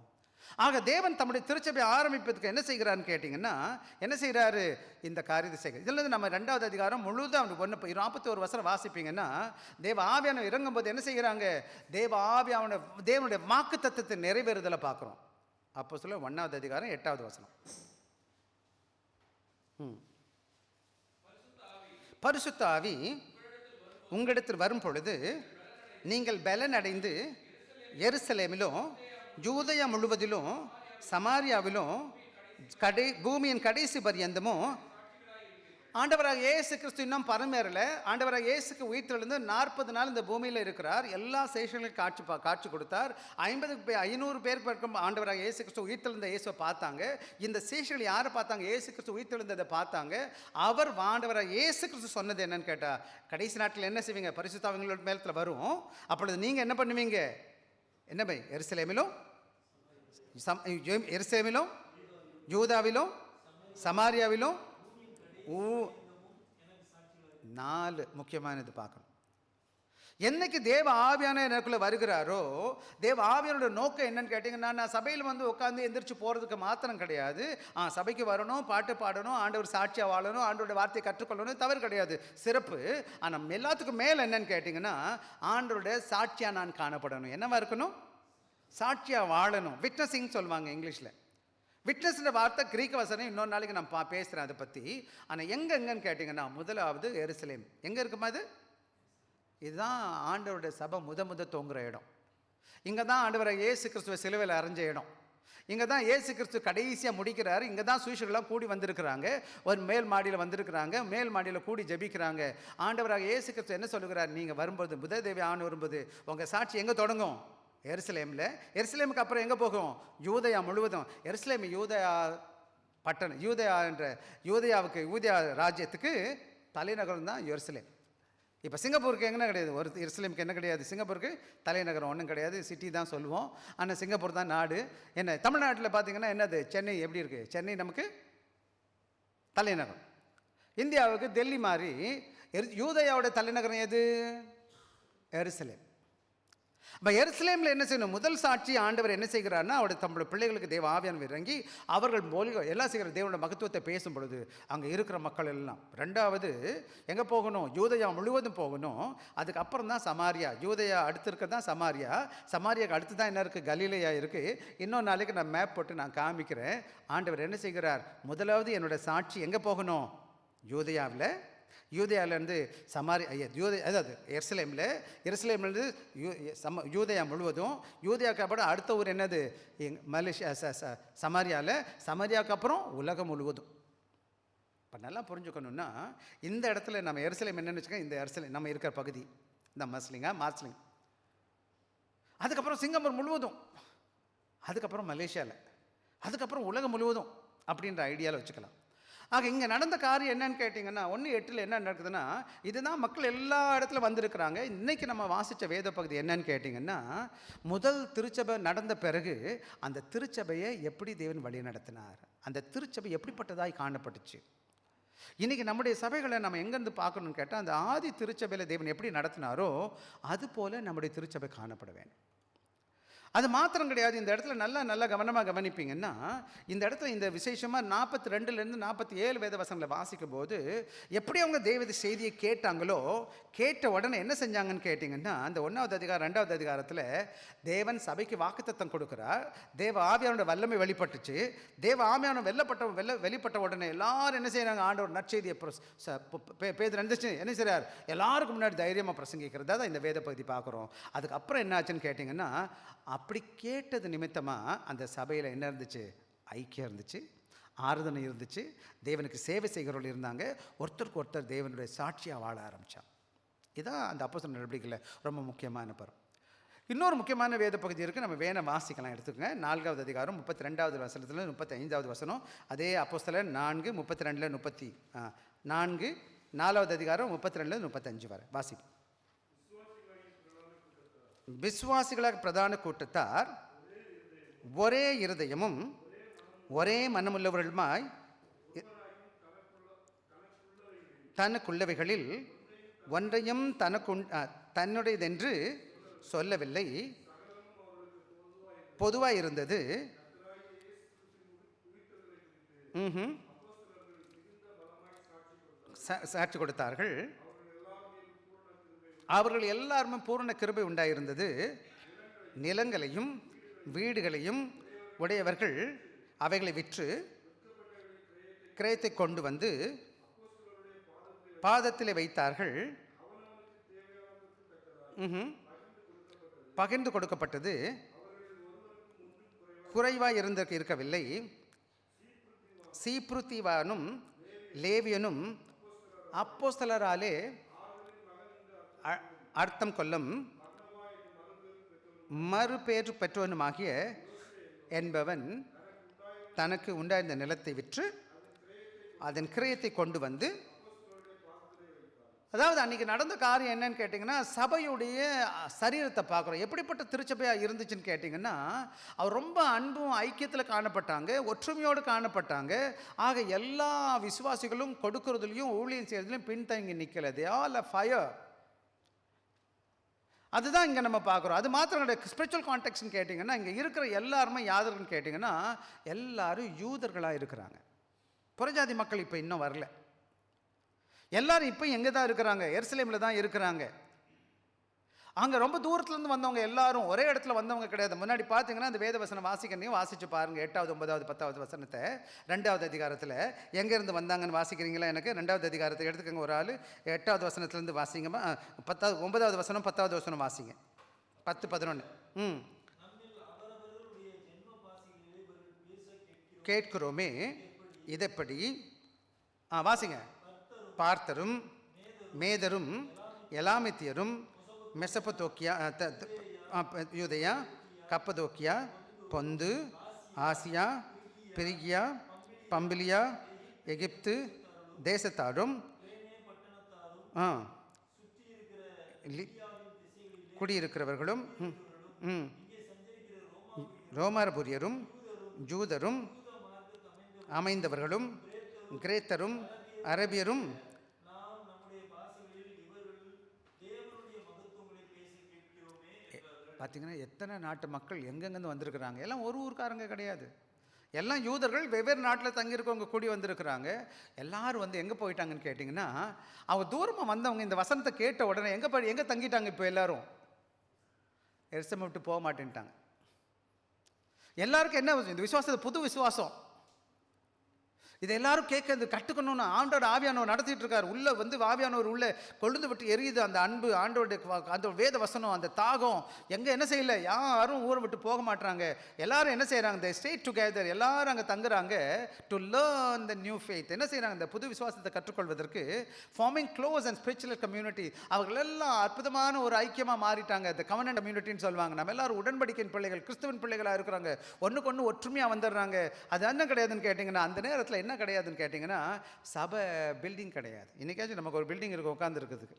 ஆக தேவன் தம்முடைய திருச்சபை ஆரம்பிப்பதுக்கு என்ன செய்கிறான்னு கேட்டிங்கன்னா, என்ன செய்கிறாரு, இந்த காரியத்தை செய்கிறார். இதில் நம்ம 2வது அதிகாரம் முழுதும் அவனுக்கு 41 வசனம் வாசிப்பீங்கன்னா, தேவ ஆவியானவர் இறங்கும்போது என்ன செய்கிறாங்க, தேவனுடைய வாக்கு தத்தத்தை நிறைவேறுதலை பார்க்குறோம். அப்போஸ்தலர் 1வது அதிகாரம் 8வது வசனம். பரிசுத்த ஆவி உங்களிடத்தில் வரும் பொழுது நீங்கள் பலன் அடைந்து எருசலேமிலும் யூதேயா முழுவதிலும் சமாரியாவிலும் பூமியின் கடைசி பரியந்தமும் ஆண்டவராக இயேசு கிறிஸ்து இன்னும் பரமேறல. ஆண்டவராக இயேசுக்கு உயிர்த்தெழுந்து 40 நாள் இந்த பூமியில் இருக்கிறார். எல்லா சேஷங்களுக்கும் காட்சி கொடுத்தார். 500 பேர் பக்கம் ஆண்டவராக இயேசு கிறிஸ்து உயிர்த்தெழுந்த இயேசுவை பார்த்தாங்க. இந்த சேஷர்கள் யாரை பார்த்தாங்க? இயேசு கிறிஸ்து உயிர்த்தெழுந்ததை பார்த்தாங்க. அவர் ஆண்டவராக இயேசு கிறிஸ்து சொன்னது என்னன்னு கேட்டால், கடைசி நாட்டில் என்ன செய்வீங்க, பரிசுத்த ஆவிகளோட மேலத்தில் வரும், அப்பொழுது நீங்கள் என்ன பண்ணுவீங்க, என்ன பை, எருசலேமிலும் யூதாவிலும் சமாரியாவிலும் 4 முக்கியமானது பார்க்கணும். என்னைக்கு தேவ ஆவியானவர் எனக்குள்ளே வருகிறாரோ, தேவ ஆவியானோட நோக்கம் என்னன்னு கேட்டிங்கன்னா, நான் சபையில் வந்து உட்காந்து எந்திரிச்சு போகிறதுக்கு மாத்திரம் கிடையாது. சபைக்கு வரணும், பாட்டு பாடணும், ஆண்டவர் சாட்சியாக வாழணும், ஆண்டவருடைய வார்த்தையை கற்றுக்கொள்ளணும், தவறு கிடையாது, சிறப்பு. ஆனால் எல்லாத்துக்கும் மேலே என்னன்னு கேட்டிங்கன்னா, ஆண்டவருடைய சாட்சியாக நான் காணப்படணும். என்னவா இருக்கணும்? சாட்சியாக வாழணும். விட்னஸிங் சொல்லுவாங்க இங்கிலீஷில். விட்னஸ்ன்ற வார்த்தை கிரீக்க வசனம், இன்னொரு நாளைக்கு நான் பேசுகிறேன் அதை பற்றி. ஆனால் எங்கன்னு கேட்டிங்கன்னா, முதலாவது எருசலேம். எங்கே இருக்குமா அது? இதுதான் ஆண்டவருடைய சபை முத தோங்குற இடம். இங்கே தான் ஆண்டவரை இயேசு கிறிஸ்துவ சிலுவையில் அரைஞ்ச இடம். இங்கே தான் இயேசு கிறிஸ்து கடைசியாக முடிக்கிறார். இங்கே தான் சுவிசேஷர்கள்லாம் கூடி வந்திருக்கிறாங்க. ஒரு மேல் மாடியில் வந்திருக்கிறாங்க, மேல் மாடியில் கூடி ஜெபிக்கிறாங்க. ஆண்டவராக இயேசு கிறிஸ்து என்ன சொல்லுகிறார், நீங்கள் வரும்போது முததேவி ஆண்டு வரும்போது உங்கள் சாட்சி எங்கே தொடங்கும்? எருசலேமில். எருசலேமுக்கு அப்புறம் எங்கே போகும்? யூதேயா முழுவதும். எருசலேம் யூதேயா பட்டணம், யூதேயா ராஜ்யத்துக்கு தலைநகரம் தான் எருசலேம். இப்போ சிங்கப்பூருக்கு என்ன கிடையாது, ஒரு எருசலேமுக்கு என்ன கிடையாது, சிங்கப்பூருக்கு தலைநகரம் ஒன்றும் கிடையாது, சிட்டி தான் சொல்லுவோம். ஆனால் சிங்கப்பூர் தான் நாடு. என்ன தமிழ்நாட்டில் பார்த்தீங்கன்னா என்னது, சென்னை எப்படி இருக்குது, சென்னை நமக்கு தலைநகரம். இந்தியாவுக்கு டெல்லி மாதிரி யூதேயாவோட தலைநகரம் எது, எருசலேம். அப்போ எருசலேமில் என்ன செய்யணும், முதல் சாட்சி ஆண்டவர் என்ன செய்கிறார்னா, அவருடைய தம்முடைய பிள்ளைகளுக்கு தேவ ஆவியானவர் இறங்கி அவர்கள் மொழிகள் எல்லாம் செய்கிற தேவனுடைய மகத்துவத்தை பேசும் பொழுது அங்கே இருக்கிற மக்கள் எல்லாம். ரெண்டாவது எங்கே போகணும், யூதேயா முழுவதும் போகணும். அதுக்கப்புறம் தான் சமாரியா. யூதேயா அடுத்து இருக்க தான் சமாரியா. சமாரியாவுக்கு அடுத்து தான் என்ன இருக்குது, கலிலேயா இருக்குது. இன்னொரு நாளைக்கு நான் மேப் போட்டு நான் காமிக்கிறேன். ஆண்டவர் என்ன செய்கிறார், முதலாவது என்னோடய சாட்சி எங்கே போகணும், யூதேயாவில். யூதேயாவிலேருந்து அதாவது எருசலேம்லேருந்து யூதேயா முழுவதும். யூதேயாவுக்கு அப்புறம் அடுத்த ஊர் என்னது, மலேசியா, சமாரியாவுக்கு அப்புறம் உலகம் முழுவதும். இப்போ நல்லா புரிஞ்சுக்கணுன்னா, இந்த இடத்துல நம்ம எருசலேம் என்னென்னு வச்சுக்கோங்க, இந்த எருசலேம் நம்ம இருக்கிற பகுதி இந்த மார்ஸ்லிங், அதுக்கப்புறம் சிங்கப்பூர் முழுவதும், அதுக்கப்புறம் மலேசியாவில், அதுக்கப்புறம் உலகம் முழுவதும் அப்படின்ற ஐடியாவில் வச்சுக்கலாம். ஆக இங்கே நடந்த காரியம் என்னன்னு கேட்டிங்கன்னா, 1:8 என்ன நடக்குதுன்னா, இதுதான் மக்கள் எல்லா இடத்துல வந்திருக்கிறாங்க. இன்றைக்கி நம்ம வாசித்த வேத பகுதி என்னன்னு கேட்டிங்கன்னா, முதல் திருச்சபை நடந்த பிறகு அந்த திருச்சபையை எப்படி தேவன் வழி நடத்தினார், அந்த திருச்சபை எப்படிப்பட்டதாய் காணப்பட்டுச்சு. இன்றைக்கி நம்முடைய சபைகளை நம்ம எங்கேருந்து பார்க்கணுன்னு கேட்டால், அந்த ஆதி திருச்சபையில் தேவன் எப்படி நடத்தினாரோ அதுபோல் நம்முடைய திருச்சபை காணப்பட வேண்டும். அது மாத்திரம் கிடையாது. இந்த இடத்துல நல்லா கவனமாக கவனிப்பீங்கன்னா, இந்த இடத்துல இந்த விசேஷமாக 42லேருந்து 47 வேத வசனங்களை வாசிக்கும் போது எப்படி அவங்க தேவ செய்தியை கேட்டாங்களோ, கேட்ட உடனே என்ன செஞ்சாங்கன்னு கேட்டிங்கன்னா, அந்த 1வது அதிகாரம் 2வது அதிகாரத்தில் தேவன் சபைக்கு வாக்குத்தத்தம் கொடுக்குறார். தேவ ஆவியானோட வல்லமை வெளிப்பட்டுச்சு. தேவ ஆவியான வெளிப்பட்ட உடனே எல்லாரும் என்ன செய்கிறாங்க, ஆண்டவர் நற்செய்தியை பேதுரு என்ன செய்கிறார், எல்லாருக்கும் முன்னாடி தைரியமாக பிரசங்கிக்கிறதா தான் இந்த வேத பகுதி பார்க்குறோம். அதுக்கப்புறம் என்ன ஆச்சுன்னு கேட்டிங்கன்னா, அப்படி கேட்டது நிமித்தமாக அந்த சபையில் என்ன இருந்துச்சு, ஐக்கியம் இருந்துச்சு, ஆறுதல் இருந்துச்சு, தேவனுக்கு சேவை செய்கிறவர்கள் இருந்தாங்க, ஒருத்தருக்கு ஒருத்தர் தேவனுடைய சாட்சியாக வாழ ஆரம்பித்தான். இதான் அந்த அப்போஸ்தலர் நடவடிக்கையில் ரொம்ப முக்கியமான பருவம். இன்னொரு முக்கியமான வேத பகுதி இருக்குது, நம்ம வேண வாசிக்கலாம். எடுத்துக்கங்க. 4வது அதிகாரம் 32வது வசனத்தில் 35வது வசனம். அதே அப்போஸ்தலர் 4:32 4வது அதிகாரம் 32-35 வரை வாசிப்போம். விசுவாசிகளாக பிரதான கூட்டத்தார் ஒரே இருதயமும் ஒரே மனமுள்ளவர்களுமாய் தனக்குள்ளவைகளில் ஒன்றையும் தன்னுடையதென்று சொல்லவில்லை, பொதுவாக இருந்தது. சாட்சி கொடுத்தார்கள். அவர்கள் எல்லாருமே பூரண கிருபை உண்டாயிருந்தது. நிலங்களையும் வீடுகளையும் உடையவர்கள் அவைகளை விற்று கிரயத்தை கொண்டு வந்து பாதத்திலே வைத்தார்கள். பகிர்ந்து கொடுக்கப்பட்டது. குறைவாக இருக்கவில்லை. சீப்ருத்திவானும் லேவியனும் அப்போஸ்தலராலே அர்த்தம் கொள்ளும் மறுபேறு பெற்றவனுமாகிய என்பவன் தனக்கு உண்டாயிருந்த நிலத்தை விற்று அதன் கிரயத்தை கொண்டு வந்து, அதாவது அன்றைக்கி நடந்த காரியம் என்னன்னு கேட்டிங்கன்னா, சபையுடைய சரீரத்தை பார்க்குறோம். எப்படிப்பட்ட திருச்சபையாக இருந்துச்சுன்னு கேட்டிங்கன்னா, அவர் ரொம்ப அன்பும் ஐக்கியத்தில் காணப்பட்டாங்க, ஒற்றுமையோடு காணப்பட்டாங்க. ஆக எல்லா விசுவாசிகளும் கொடுக்கறதுலையும் ஊழியம் செய்கிறதுலையும் பின்தங்கி நிற்கலை. They all a fire. அதுதான் இங்கே நம்ம பார்க்குறோம். அது மாத்திரம் கிடையாது. ஸ்பிரிச்சுவல் கான்டெக்ட்னு கேட்டிங்கன்னா, இங்கே இருக்கிற எல்லாருமே யாருன்னு கேட்டிங்கன்னா, எல்லாரும் யூதர்களாக இருக்கிறாங்க. புறஜாதி மக்கள் இப்போ இன்னும் வரல. எல்லாரும் இப்போ எங்கே தான் இருக்கிறாங்க, எருசலேமில் தான் இருக்கிறாங்க. அங்கே ரொம்ப தூரத்துலேருந்து வந்தவங்க எல்லாரும் ஒரே இடத்துல வந்தவங்க கிடையாது. முன்னாடி பார்த்தீங்கன்னா அந்த வேத வசனம் வாசிச்சு பாருங்கள். 8வது 9வது 10வது வசனத்தை 2வது அதிகாரத்தில் எங்கேருந்து வந்தாங்கன்னு வாசிக்கிறீங்களா? எனக்கு 2வது அதிகாரத்தை எடுத்துக்கோங்க. ஒரு ஆள் 8வது வசனத்துலேருந்து வாசிங்கம்மா. 9வது வசனம் 10வது வசனம் வாசிங்க. 10-11. கேட்கிறோமே இதெப்படி வாசிங்க. பார்த்தரும் மேதரும் எலாமித்தியரும் மெசபத்தோக்கியா, யூதேயா, கப்பதோக்கியா, பொந்து, ஆசியா, பிரிகியா, பம்பிலியா, எகிப்து தேசத்தாரும் குடியிருக்கிறவர்களும் ரோமாபுரியரும் ஜூதரும் அமைந்தவர்களும் கிரேத்தரும் அரபியரும் பார்த்தீங்கன்னா எத்தனை நாட்டு மக்கள் எங்கெங்கேருந்து வந்திருக்கிறாங்க. எல்லாம் ஒரு ஊருக்காரங்க கிடையாது, எல்லாம் யூதர்கள் வெவ்வேறு நாட்டில் தங்கியிருக்கவங்க கூடி வந்திருக்கிறாங்க. எல்லாரும் வந்து எங்கே போயிட்டாங்கன்னு கேட்டிங்கன்னா, அவங்க தூரமாக வந்தவங்க இந்த வசனத்தை கேட்ட உடனே எங்கே தங்கிட்டாங்க? இப்போ எல்லாரும் எருசலேமை விட்டு போக மாட்டேன்ட்டாங்க. எல்லாருக்கும் என்ன இந்த விசுவாசத்தை புது விசுவாசம், இதை எல்லாரும் கேட்கறது கற்றுக்கணும்னு ஆண்டோட ஆவியானவர் நடத்திட்டு இருக்காரு. உள்ள வந்து ஆவியானவர் உள்ள கொழுந்து விட்டு எரியுது அந்த அன்பு, ஆண்டோட அந்த வேத வசனம், அந்த தாகம். எங்கே என்ன செய்யல, யாரும் ஊரை விட்டு போக மாட்டாங்க. எல்லாரும் என்ன செய்கிறாங்க, தி ஸ்டே டுகெதர், எல்லாரும் அங்கே தங்குறாங்க. To learn the new faith. என்ன செய்கிறாங்க, இந்த புது விசுவாசத்தை கற்றுக்கொள்வதற்கு. Farming close and spiritual community. அவர்கள் எல்லாம் அற்புதமான ஒரு ஐக்கியமாக மாறிட்டாங்க. இந்த கவர்னன்ட் கம்யூனிட்டின்னு சொல்லுவாங்க. நம்ம எல்லாரும் உடன்படிக்கையின் பிள்ளைகள், கிறிஸ்துவின் பிள்ளைகளாக இருக்கிறாங்க. ஒன்றுக்கு ஒன்று ஒற்றுமையாக வந்துடுறாங்க. அது என்ன கிடையாதுன்னு கேட்டிங்கன்னா, அந்த நேரத்தில் என்ன கிடையாதுன்னு கேட்டிங்கன்னா, சபை பில்டிங் கிடையாது. இன்னைக்காச்சும் நமக்கு ஒரு பில்டிங் இருக்கு உட்கார்ந்து இருக்கிறதுக்கு.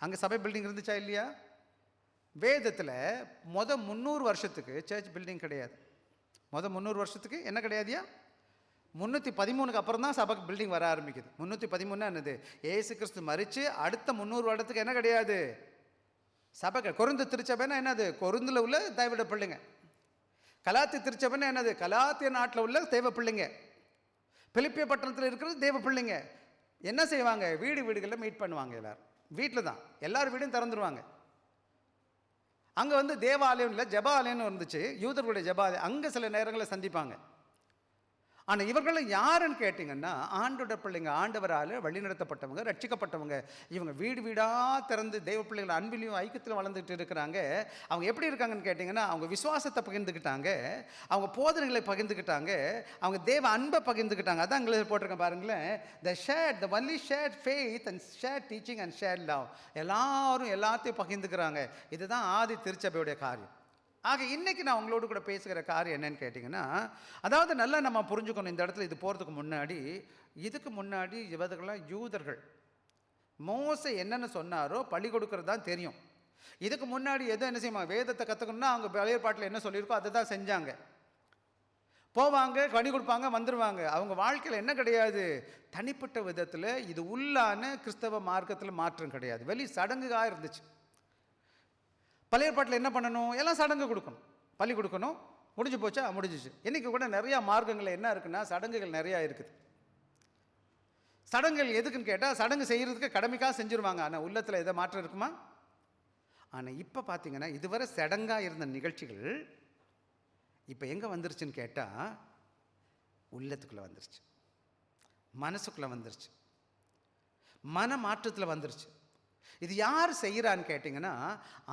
அங்கே சபை பில்டிங் இருந்துச்சா இல்லையா? வேதத்தில் 300 வருஷத்துக்கு சர்ச் பில்டிங் கிடையாது. 300 வருஷத்துக்கு என்ன கிடையாதுயா? 313க்கு அப்புறம் தான் சபை பில்டிங் வர ஆரம்பிக்குது. 313 என்னது? ஏசு கிறிஸ்து மரித்து அடுத்த 300 வருடத்துக்கு என்ன கிடையாது? சபை. கொரிந்து திருச்சபைன்னா என்னது? கொரிந்தில் உள்ள தேவட பிள்ளைங்க. கலாத்திய திருச்சபைன்னா என்னது? கலாத்திய நாட்டில் உள்ள தேவ பிள்ளைங்க. பிலிப்பிய பட்டணத்தில் இருக்கிறது தேவ பிள்ளைங்க. என்ன செய்வாங்க? வீடுகளில் மீட் பண்ணுவாங்க. எல்லாரும் வீட்டில் தான், எல்லாரும் வீடும் திறந்துருவாங்க. அங்கே வந்து தேவாலயம் இல்லை, ஜபாலயம்னு இருந்துச்சு, யூதர்களுடைய ஜபாலயம். அங்கே சில நேரங்களில் சந்திப்பாங்க. ஆனால் இவர்களும் யாருன்னு கேட்டிங்கன்னா, ஆண்டோட பிள்ளைங்க, ஆண்டவரால் வழிநடத்தப்பட்டவங்க, ரட்சிக்கப்பட்டவங்க. இவங்க வீடு வீடாக திறந்து தெய்வ பிள்ளைகள் அன்பிலையும் ஐக்கியத்திலும் வளர்ந்துட்டு இருக்கிறாங்க. அவங்க எப்படி இருக்காங்கன்னு கேட்டிங்கன்னா, அவங்க விசுவாசத்தை பகிர்ந்துக்கிட்டாங்க, அவங்க போதனைகளை பகிர்ந்துக்கிட்டாங்க, அவங்க தேவ அன்பை பகிர்ந்துக்கிட்டாங்க. அதான் அங்கே போட்டிருக்கேன் பாருங்களேன். The only shared faith and shared teaching and shared love. எல்லாரும் எல்லாத்தையும் பகிர்ந்துக்கிறாங்க. இதுதான் ஆதி திருச்சபையுடைய காரியம். ஆக இன்றைக்கி நான் உங்களோடு கூட பேசுகிற காரியம் என்னன்னு கேட்டிங்கன்னா, அதாவது நல்லா நம்ம புரிஞ்சுக்கணும். இந்த இடத்துல இது போகிறதுக்கு முன்னாடி, இதுக்கு முன்னாடி இவர்கள்லாம் யூதர்கள். மோசே என்னென்னு சொன்னாரோ பழி கொடுக்கறது தான் தெரியும். இதுக்கு முன்னாடி எதுவும் என்ன செய்யுமா, வேதத்தை கற்றுக்கணும்னா அவங்க பழைய பாட்டில் என்ன சொல்லியிருக்கோ அதை தான் செஞ்சாங்க. போவாங்க, பணி கொடுப்பாங்க, வந்துடுவாங்க. அவங்க வாழ்க்கையில் என்ன கிடையாது, தனிப்பட்ட விதத்தில் இது உள்ளான கிறிஸ்தவ மார்க்கத்தில் மாற்றம் கிடையாது. வெளி சடங்குகாக இருந்துச்சு. பழைய பாட்டில் என்ன பண்ணணும், எல்லாம் சடங்கு கொடுக்கணும், பள்ளி கொடுக்கணும், முடிஞ்சு போச்சா முடிஞ்சிச்சு. இன்றைக்கி கூட நிறையா மார்க்கங்கள் என்ன இருக்குன்னா, சடங்குகள் நிறையா இருக்குது. சடங்குகள் எதுக்குன்னு கேட்டால், சடங்கு செய்கிறதுக்கு கடமைக்காக செஞ்சுருவாங்க. ஆனால் உள்ளத்தில் எதை மாற்றம் இருக்குமா? ஆனால் இப்போ பார்த்தீங்கன்னா, இதுவரை சடங்காக இருந்த நிகழ்ச்சிகள் இப்போ எங்கே வந்துருச்சுன்னு கேட்டால், உள்ளத்துக்குள்ளே வந்துருச்சு, மனசுக்குள்ளே வந்துருச்சு, மன மாற்றத்தில் வந்துருச்சு. இது யார் செய்கிறான்னு கேட்டிங்கன்னா,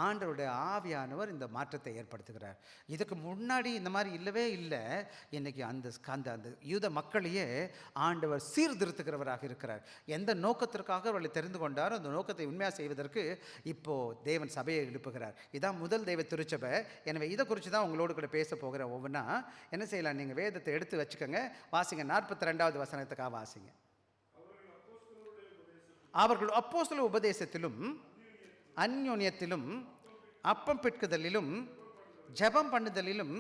ஆண்டவருடைய ஆவியானவர் இந்த மாற்றத்தை ஏற்படுத்துகிறார். இதுக்கு முன்னாடி இந்த மாதிரி இல்லவே இல்லை. இன்றைக்கி அந்த யூத மக்களையே ஆண்டவர் சீர்திருத்துகிறவராக இருக்கிறார். எந்த நோக்கத்திற்காக அவர்களை தெரிந்து கொண்டாரோ அந்த நோக்கத்தை உண்மையாக செய்வதற்கு இப்போது தேவன் சபையை எழுப்புகிறார். இதான் முதல் தெய்வ திருச்சபை. எனவே இதை குறித்து தான் உங்களோடு கூட பேச போகிற. ஒவ்வொன்றா என்ன செய்யலாம், நீங்கள் வேதத்தை எடுத்து வச்சுக்கோங்க, வாசிங்க. 42வது வசனத்துக்காக வாசிங்க. அவர்கள் அப்போஸ்தலர் உபதேசத்திலும் அந்யோன்யத்திலும் அப்பம் பிட்குதலிலும் ஜெபம் பண்ணுதலிலும்.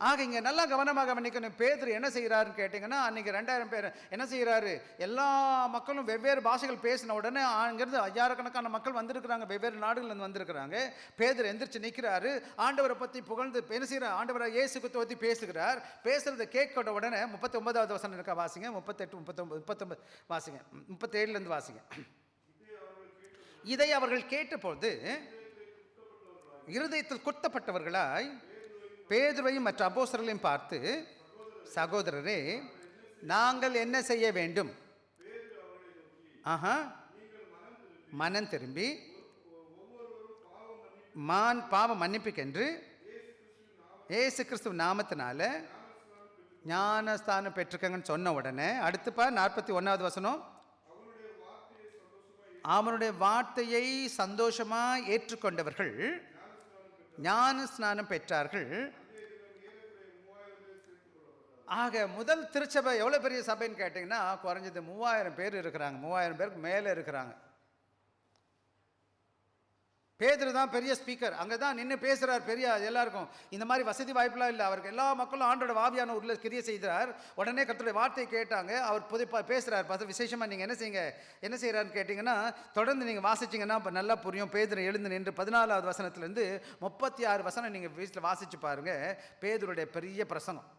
ஆக இங்கே நல்லா கவனமாக கவனிக்கணும். பேதுரு என்ன செய்கிறாருன்னு கேட்டிங்கன்னா, அன்றைக்கி 2000 பேர் என்ன செய்கிறாரு, எல்லா மக்களும் வெவ்வேறு பாஷைகள் பேசின உடனே அங்கேருந்து 1000கணக்கான மக்கள் வந்திருக்கிறாங்க, வெவ்வேறு நாடுகள்லேருந்து வந்திருக்கிறாங்க. பேதுரு எந்திரிச்சு நிற்கிறாரு, ஆண்டவரை பற்றி புகழ்ந்து என்ன செய்கிறார், ஆண்டவரை இயேசு பற்றி பேசுகிறார். பேசுகிறத கேட்க உடனே 39வது வசனம் இருக்கா, வாசிங்க. 38, 39, 39 வாசிங்க. 37லேருந்து வாசிங்க. இதை அவர்கள் கேட்டபோது இருதயத்தில் குத்தப்பட்டவர்களாய் பேதுருவையும் மற்ற அப்போஸ்தலர்களையும் பார்த்து, சகோதரரே, நாங்கள் என்ன செய்ய வேண்டும்? மனம் திரும்பி பாவ மன்னிப்புக்கென்று ஏசு கிறிஸ்துவ நாமத்தினால ஞானஸ்தானம் பெற்றுக்கங்கன்னு சொன்ன உடனே அடுத்துப்பா 41வது வசனம். அவனுடைய வார்த்தையை சந்தோஷமாக ஏற்றுக்கொண்டவர்கள் ஞான ஸ்நானம் பெற்றார்கள். ஆக முதல் திருச்சபை எவ்வளோ பெரிய சபைன்னு கேட்டிங்கன்னா, குறைஞ்சது 3000 பேர் இருக்கிறாங்க, 3000 பேருக்கு மேலே இருக்கிறாங்க. பேதுரு தான் பெரிய ஸ்பீக்கர், அங்கே தான் நின்று பேசுகிறார் பெரிய எல்லாருக்கும். இந்த மாதிரி வசதி வாய்ப்புலாம் இல்லை அவருக்கு. எல்லா மக்களும் ஆண்டோட ஆவியான உள்ள கிரியை செய்கிறார். உடனே கர்த்தருடைய வார்த்தையை கேட்டாங்க. அவர் பேசுகிறார். பார்த்து விசேஷமாக நீங்கள் என்ன செய்கிறாருன்னு கேட்டிங்கன்னா, தொடர்ந்து நீங்கள் வாசிச்சிங்கன்னா இப்போ நல்லா புரியும். பேதுரு எழுந்து நின்று 14வது வசனத்துலேருந்து 36 வசனம் நீங்கள் வீட்டில் வாசித்து பாருங்கள். பேதுருடைய பெரிய பிரசங்கம்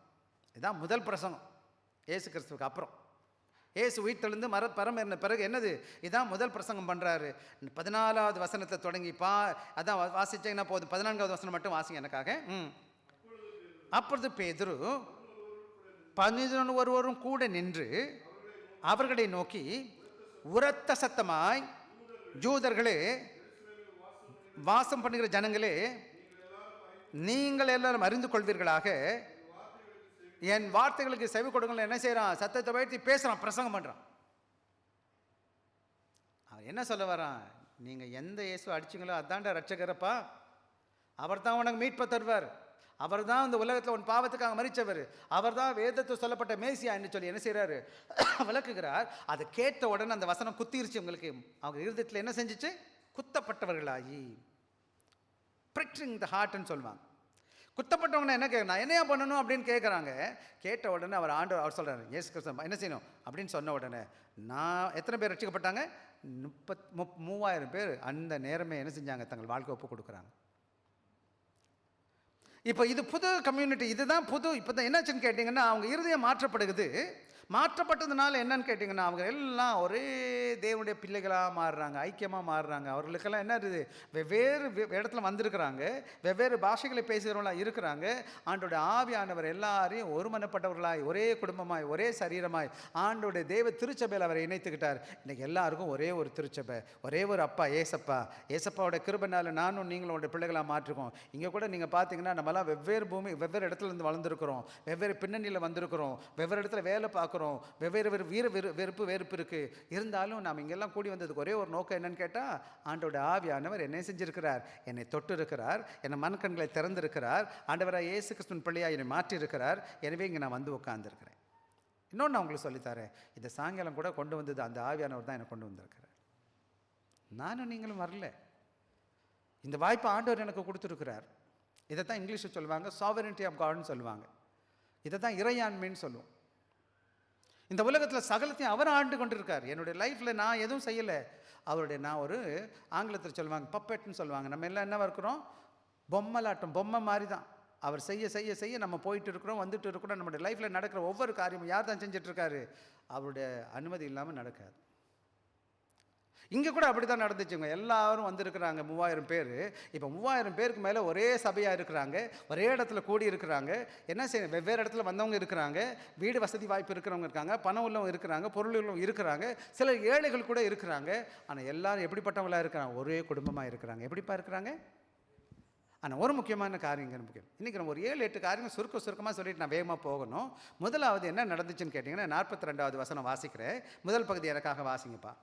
இதுதான், முதல் பிரசங்கம் இயேசு கிறிஸ்துவுக்கு அப்புறம். ஏசு உயிர்த்தெழுந்து பரமேறின பிறகு என்னது, இதான் முதல் பிரசங்கம் பண்ணுறாரு. 14வது வசனத்தை தொடங்கி அதான் வாசிச்சிங்கன்னா போதும். 14வது வசனம் மட்டும் வாசிங்க எனக்காக. அப்பொழுது பேதுரு 11 ஒருவரும் கூட நின்று அவர்களை நோக்கி உரத்த சத்தமாய், யூதர்களே, வாசம் பண்ணுகிற ஜனங்களே, நீங்கள் எல்லாரும் அறிந்து கொள்வீர்களாக, என் வார்த்தைகளுக்கு செவி கொடுங்கள். என்ன செய்யறான்? சத்தத்தை உயர்த்தி பேசுறான், பிரசங்கம் பண்றான். அவன் என்ன சொல்ல வரான்? நீங்க எந்த இயேசு அடிச்சிங்களோ அதான்டா ரட்சகரப்பா, அவர் தான் உனக்கு மீட்பை தருவார், அவர் தான் இந்த உலகத்தில் உன் பாவத்துக்காக மரிச்சவர், அவர் தான் வேதத்தில் சொல்லப்பட்ட மேசியா என்று சொல்லி என்ன செய்யறாரு? விளக்குகிறார். அதை கேட்ட உடனே அந்த வசனம் குத்திருச்சு உங்களுக்கு. அவங்க இருதயத்தில் என்ன செஞ்சிச்சு? குத்தப்பட்டவர்களாகி, பிரிக்டிங் த ஹார்ட்னு சொல்லுவாங்க. குத்தப்பட்டவங்க என்ன கேட்க, நான் என்னையா பண்ணணும் அப்படின்னு கேட்குறாங்க. கேட்ட உடனே அவர் சொல்கிறார், இயேசு கிறிஸ்து என்ன செய்யணும் அப்படின்னு சொன்ன உடனே, நான் எத்தனை பேர் ரட்சிக்கப்பட்டாங்க? 3000 பேர் அந்த நேரமே என்ன செஞ்சாங்க? தங்கள் வாழ்க்கை ஒப்பு கொடுக்குறாங்க. இப்போ இது புது கம்யூனிட்டி, இதுதான் புது. இப்போ தான் என்னாச்சுன்னு கேட்டிங்கன்னா, அவங்க இருதயம் மாற்றப்படுகிறது. மாற்றப்பட்டதுனால என்னன்னு கேட்டிங்கன்னா, அவங்க எல்லாம் ஒரே தேவனுடைய பிள்ளைகளாக மாறுறாங்க, ஐக்கியமாக மாறுறாங்க. அவர்களுக்கெல்லாம் என்ன இருக்குது? வெவ்வேறு இடத்துல வந்திருக்கிறாங்க, வெவ்வேறு பாஷைகளை பேசுகிறவங்களாக இருக்கிறாங்க. ஆண்டோட ஆவியானவர் எல்லாரையும் ஒருமனப்பட்டவர்களாய், ஒரே குடும்பமாய், ஒரே சரீரமாய் ஆண்டோடைய தேவ திருச்சபையில் அவரை இணைத்துக்கிட்டார். இன்றைக்கி எல்லாருக்கும் ஒரே ஒரு திருச்சபை, ஒரே ஒரு அப்பா, ஏசப்பா. ஏசப்பாவோட கிருபைனால நானும் நீங்களும் உடைய பிள்ளைகளாக மாற்றிருக்கோம். இங்கே கூட நீங்கள் பார்த்தீங்கன்னா, நம்மலாம் வெவ்வேறு வெவ்வேறு இடத்துல இருந்து வளர்ந்துருக்கிறோம், வெவ்வேறு பின்னணியில் வந்திருக்கிறோம், வெவ்வேறு இடத்துல வேலை பார்க்குறோம், வெவ்வேறு வெறுப்பு இருக்குது. இருந்தாலும் நாம் இங்கெல்லாம் கூடி வந்ததுக்கு ஒரே ஒரு நோக்கம் என்னன்னு கேட்டால், ஆண்டோட ஆவியானவர் என்னை செஞ்சிருக்கிறார், என்னை தொட்டு இருக்கிறார், என்னை மனக்கண்களை திறந்திருக்கிறார், ஆண்டவராக இயேசு கிறிஸ்துவின் பிள்ளையாக என்னை மாற்றியிருக்கிறார். எனவே இங்கே நான் வந்து உட்கார்ந்துருக்கிறேன். இன்னொன்று நான் உங்களுக்கு சொல்லித்தரேன். இந்த சாயங்காலம் கூட கொண்டு வந்தது அந்த ஆவியானவர் தான் என்னை கொண்டு வந்திருக்கிறார். நானும் நீங்களும் வரல. இந்த வாய்ப்பை ஆண்டவர் எனக்கு கொடுத்துருக்கிறார். இதை தான் இங்கிலீஷில் சொல்லுவாங்க சாவரிட்டி ஆஃப் காட்னு சொல்லுவாங்க. இதை தான் இறையாண்மைன்னு சொல்லுவோம். இந்த உலகத்தில் சகலத்தையும் அவர் ஆண்டு கொண்டிருக்கார். என்னுடைய லைஃப்பில் நான் எதுவும் செய்யலை. அவருடைய, நான் ஒரு ஆங்கிலத்தில் சொல்லுவாங்க பப்பெட்னு சொல்லுவாங்க. நம்ம எல்லாம் என்னவா இருக்கிறோம்? பொம்மலாட்டம், பொம்மை மாதிரி தான். அவர் செய்ய செய்ய செய்ய நம்ம போயிட்டு இருக்கிறோம், வந்துட்டு இருக்கிறோம். நம்முடைய லைஃப்பில் நடக்கிற ஒவ்வொரு காரியமும் யார் தான் செஞ்சிட்ருக்காரு? அவருடைய அனுமதி இல்லாமல் நடக்காது. இங்கே கூட அப்படி தான் நடந்துச்சுங்க. எல்லாரும் வந்திருக்கிறாங்க 3000 பேர். இப்போ 3000 பேருக்கு மேலே ஒரே சபையாக இருக்கிறாங்க, ஒரே இடத்துல கூடி இருக்கிறாங்க. என்ன செய்ய, வெவ்வேறு இடத்துல வந்தவங்க இருக்கிறாங்க, வீடு வசதி வாய்ப்பு இருக்கிறவங்க இருக்காங்க, பணம் உள்ளவங்க இருக்கிறாங்க, பொருள் உள்ளவங்க இருக்கிறாங்க, சில ஏழைகள் கூட இருக்கிறாங்க. ஆனால் எல்லாரும் எப்படிப்பட்டவங்களாக இருக்கிறாங்க? ஒரே குடும்பமாக இருக்கிறாங்க. எப்படிப்பா இருக்கிறாங்க? ஆனால் ஒரு முக்கியமான காரியங்க முக்கியம். இன்றைக்கி நம்ம ஒரு 7-8 காரியங்கள் சுருக்கமாக சொல்லிட்டு நான் வேகமாக போகணும். முதலாவது என்ன நடந்துச்சுன்னு கேட்டிங்கன்னா, 42வது வசனம் வாசிக்கிறேன். முதல் பகுதி எனக்காக வாசிங்கப்பா.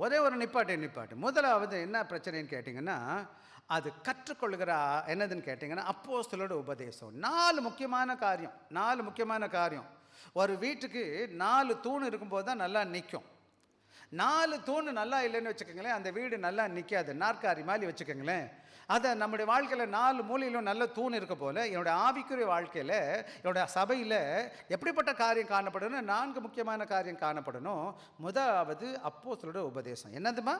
ஒரே ஒரு நிப்பாட்டு. முதலாவது என்ன பிரச்சனைன்னு கேட்டிங்கன்னா, அது கற்றுக்கொள்கிற என்னதுன்னு கேட்டிங்கன்னா, அப்போஸ்தலரோட உபதேசம். 4 முக்கியமான காரியம். ஒரு வீட்டுக்கு 4 தூண் இருக்கும்போது தான் நல்லா நிற்கும். 4 தூண் நல்லா இல்லைன்னு வச்சுக்கோங்களேன், அந்த வீடு நல்லா நிற்காது. நாற்காலி மாதிரி வச்சுக்கோங்களேன். அதை நம்முடைய வாழ்க்கையில் 4 மூலையிலும் நல்ல தூண் இருக்க போல், என்னுடைய ஆவிக்குரிய வாழ்க்கையில், என்னுடைய சபையில் எப்படிப்பட்ட காரியம் காணப்படணும்? 4 முக்கியமான காரியம் காணப்படணும். முதலாவது அப்போஸ்தலரோட உபதேசம். என்னதுமா?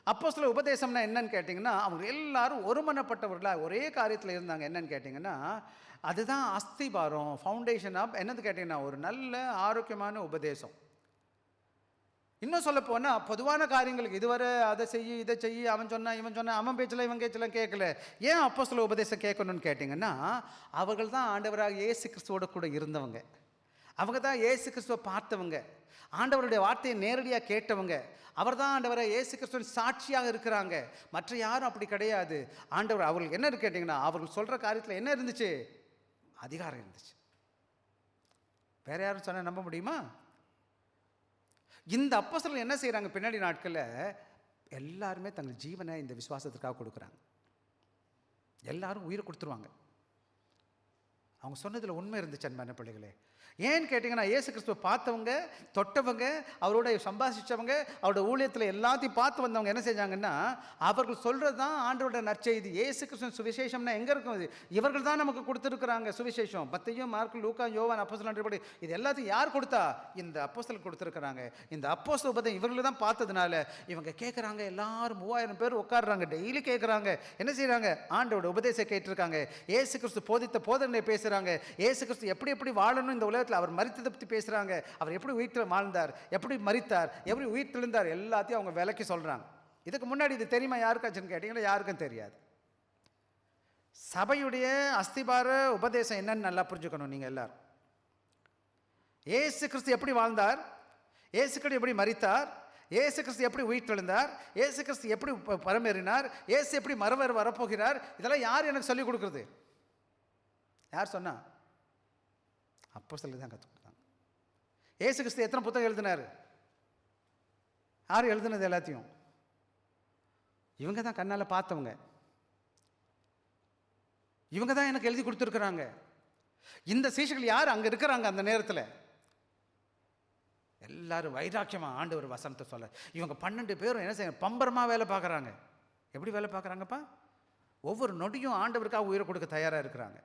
அப்போஸ்தலர் உபதேசம்னா என்னன்னு கேட்டிங்கன்னா, அவங்க எல்லாரும் ஒருமனப்பட்டவர்களாக ஒரே காரியத்தில் இருந்தாங்க. என்னன்னு கேட்டிங்கன்னா, அதுதான் அஸ்திபாரம், ஃபவுண்டேஷன் ஆஃப் என்னது கேட்டிங்கன்னா, ஒரு நல்ல ஆரோக்கியமான உபதேசம். இன்னும் சொல்ல போனால், பொதுவான காரியங்களுக்கு இதுவரை அதை செய்ய இதை செய்ய, அவன் சொன்னான், அவன் பேச்சலாம் இவன் பேச்சலாம் கேட்கல. ஏன் அப்போஸ்தலர் உபதேசம் கேட்கணும்னு கேட்டிங்கன்னா, அவர்கள் தான் ஆண்டவராக இயேசு கிறிஸ்துவோட கூட இருந்தவங்க, அவங்க தான் இயேசு கிறிஸ்துவை பார்த்தவங்க, ஆண்டவருடைய வார்த்தையை நேரடியாக கேட்டவங்க. அவர் தான் ஆண்டவராக இயேசு கிறிஸ்துவின் சாட்சியாக இருக்கிறாங்க. மற்ற யாரும் அப்படி கிடையாது. ஆண்டவர் அவர்களுக்கு என்ன இருக்கு கேட்டிங்கன்னா, அவர்கள் சொல்கிற காரியத்தில் என்ன இருந்துச்சு? அதிகாரம் இருந்துச்சு. வேற யாரும் சொன்னால் நம்ப முடியுமா? இந்த அப்போஸ்தலர்கள் என்ன செய்கிறாங்க? பின்னாடி நாட்களில் எல்லாருமே தங்கள் ஜீவனை இந்த விசுவாசத்துக்காக கொடுக்குறாங்க. எல்லாரும் உயிரை கொடுத்துருவாங்க. அவங்க சொன்னதில் உண்மை இருந்துச்சு அன்பான பிள்ளைகளே. ஏன்னு கேட்டிங்கன்னா, இயேசு கிறிஸ்துவை பார்த்தவங்க, தொட்டவங்க, அவரோட சம்பாஷிச்சவங்க, அவரோட ஊழியத்தில் எல்லாத்தையும் பார்த்து வந்தவங்க என்ன செஞ்சாங்கன்னா, அவர்கள் சொல்கிறது தான் ஆண்டவரோட நற்செய்தி. இயேசு கிறிஸ்துவின் சுவிசேஷம்னா எங்கே இருக்கும்? இது இவர்கள் தான் நமக்கு கொடுத்துருக்குறாங்க சுவிசேஷம். மத்தேயு, மார்க்கு, லூக்கா, யோவான், அப்போஸ்தலர் இது எல்லாத்தையும் யார் கொடுத்தா? இந்த அப்போஸ்தலர் கொடுத்துருக்குறாங்க. இந்த அப்போஸ்தல உபதேசம் இவர்கள் தான் பார்த்ததுனால இவங்க கேட்குறாங்க. எல்லாரும் 3000 பேர் உட்காடுறாங்க, டெய்லி கேட்குறாங்க. என்ன செய்கிறாங்க? ஆண்டவரோட உபதேசம் கேட்டிருக்காங்க. இயேசு கிறிஸ்து போதித்த போதனை பேசுகிறாங்க. இயேசு கிறிஸ்து எப்படி எப்படி வாழணும் இந்த உலகத்தில், அவர் மரித்ததை பற்றி பேசுகிறாங்க. அவர் எப்படி உயிர்த்து வாழ்ந்தார், எப்படி மரித்தார், எப்படி உயிர் தெழுந்தார், எல்லாத்தையும் அவங்க விளக்கி சொல்கிறாங்க. இதுக்கு முன்னாடி இது தெரியுமா யாருக்காச்சுன்னு கேட்டிங்கன்னா யாருக்கும் தெரியாது. சபையுடைய அஸ்திபார உபதேசம் என்னன்னு நல்லா புரிஞ்சுக்கணும் நீங்கள் எல்லாரும். இயேசு கிறிஸ்து எப்படி வாழ்ந்தார், இயேசு கிறிஸ்து எப்படி மரித்தார், இயேசு கிறிஸ்து எப்படி உயிர் தெழுந்தார், இயேசு கிறிஸ்து எப்படி பரமேறினார், இயேசு எப்படி மறுவர் வரப்போகிறார், இதெல்லாம் யார் எனக்கு சொல்லிக் கொடுக்குறது? யார் சொன்னா? அப்போஸ்தலர் தான் கற்றுக் கொடுத்தாங்க. இயேசு கிறிஸ்து எத்தனை புத்தகம் எழுதினார்? யார் எழுதுனது எல்லாத்தையும்? இவங்க தான் கண்ணால் பார்த்தவங்க. இவங்க தான் எனக்கு எழுதி கொடுத்துருக்குறாங்க. இந்த சீஷர்கள் யார் அங்கே இருக்கிறாங்க அந்த நேரத்தில்? எல்லாரும் வைராக்கியமாக ஆண்டவர் வசனத்தை சொல்ல. இவங்க 12 பேரும் என்ன செய்ய பம்பரமாக வேலை பார்க்குறாங்க. எப்படி வேலை பார்க்குறாங்கப்பா? ஒவ்வொரு நொடியும் ஆண்டவருக்காக உயிரை கொடுக்க தயாராக இருக்கிறாங்க.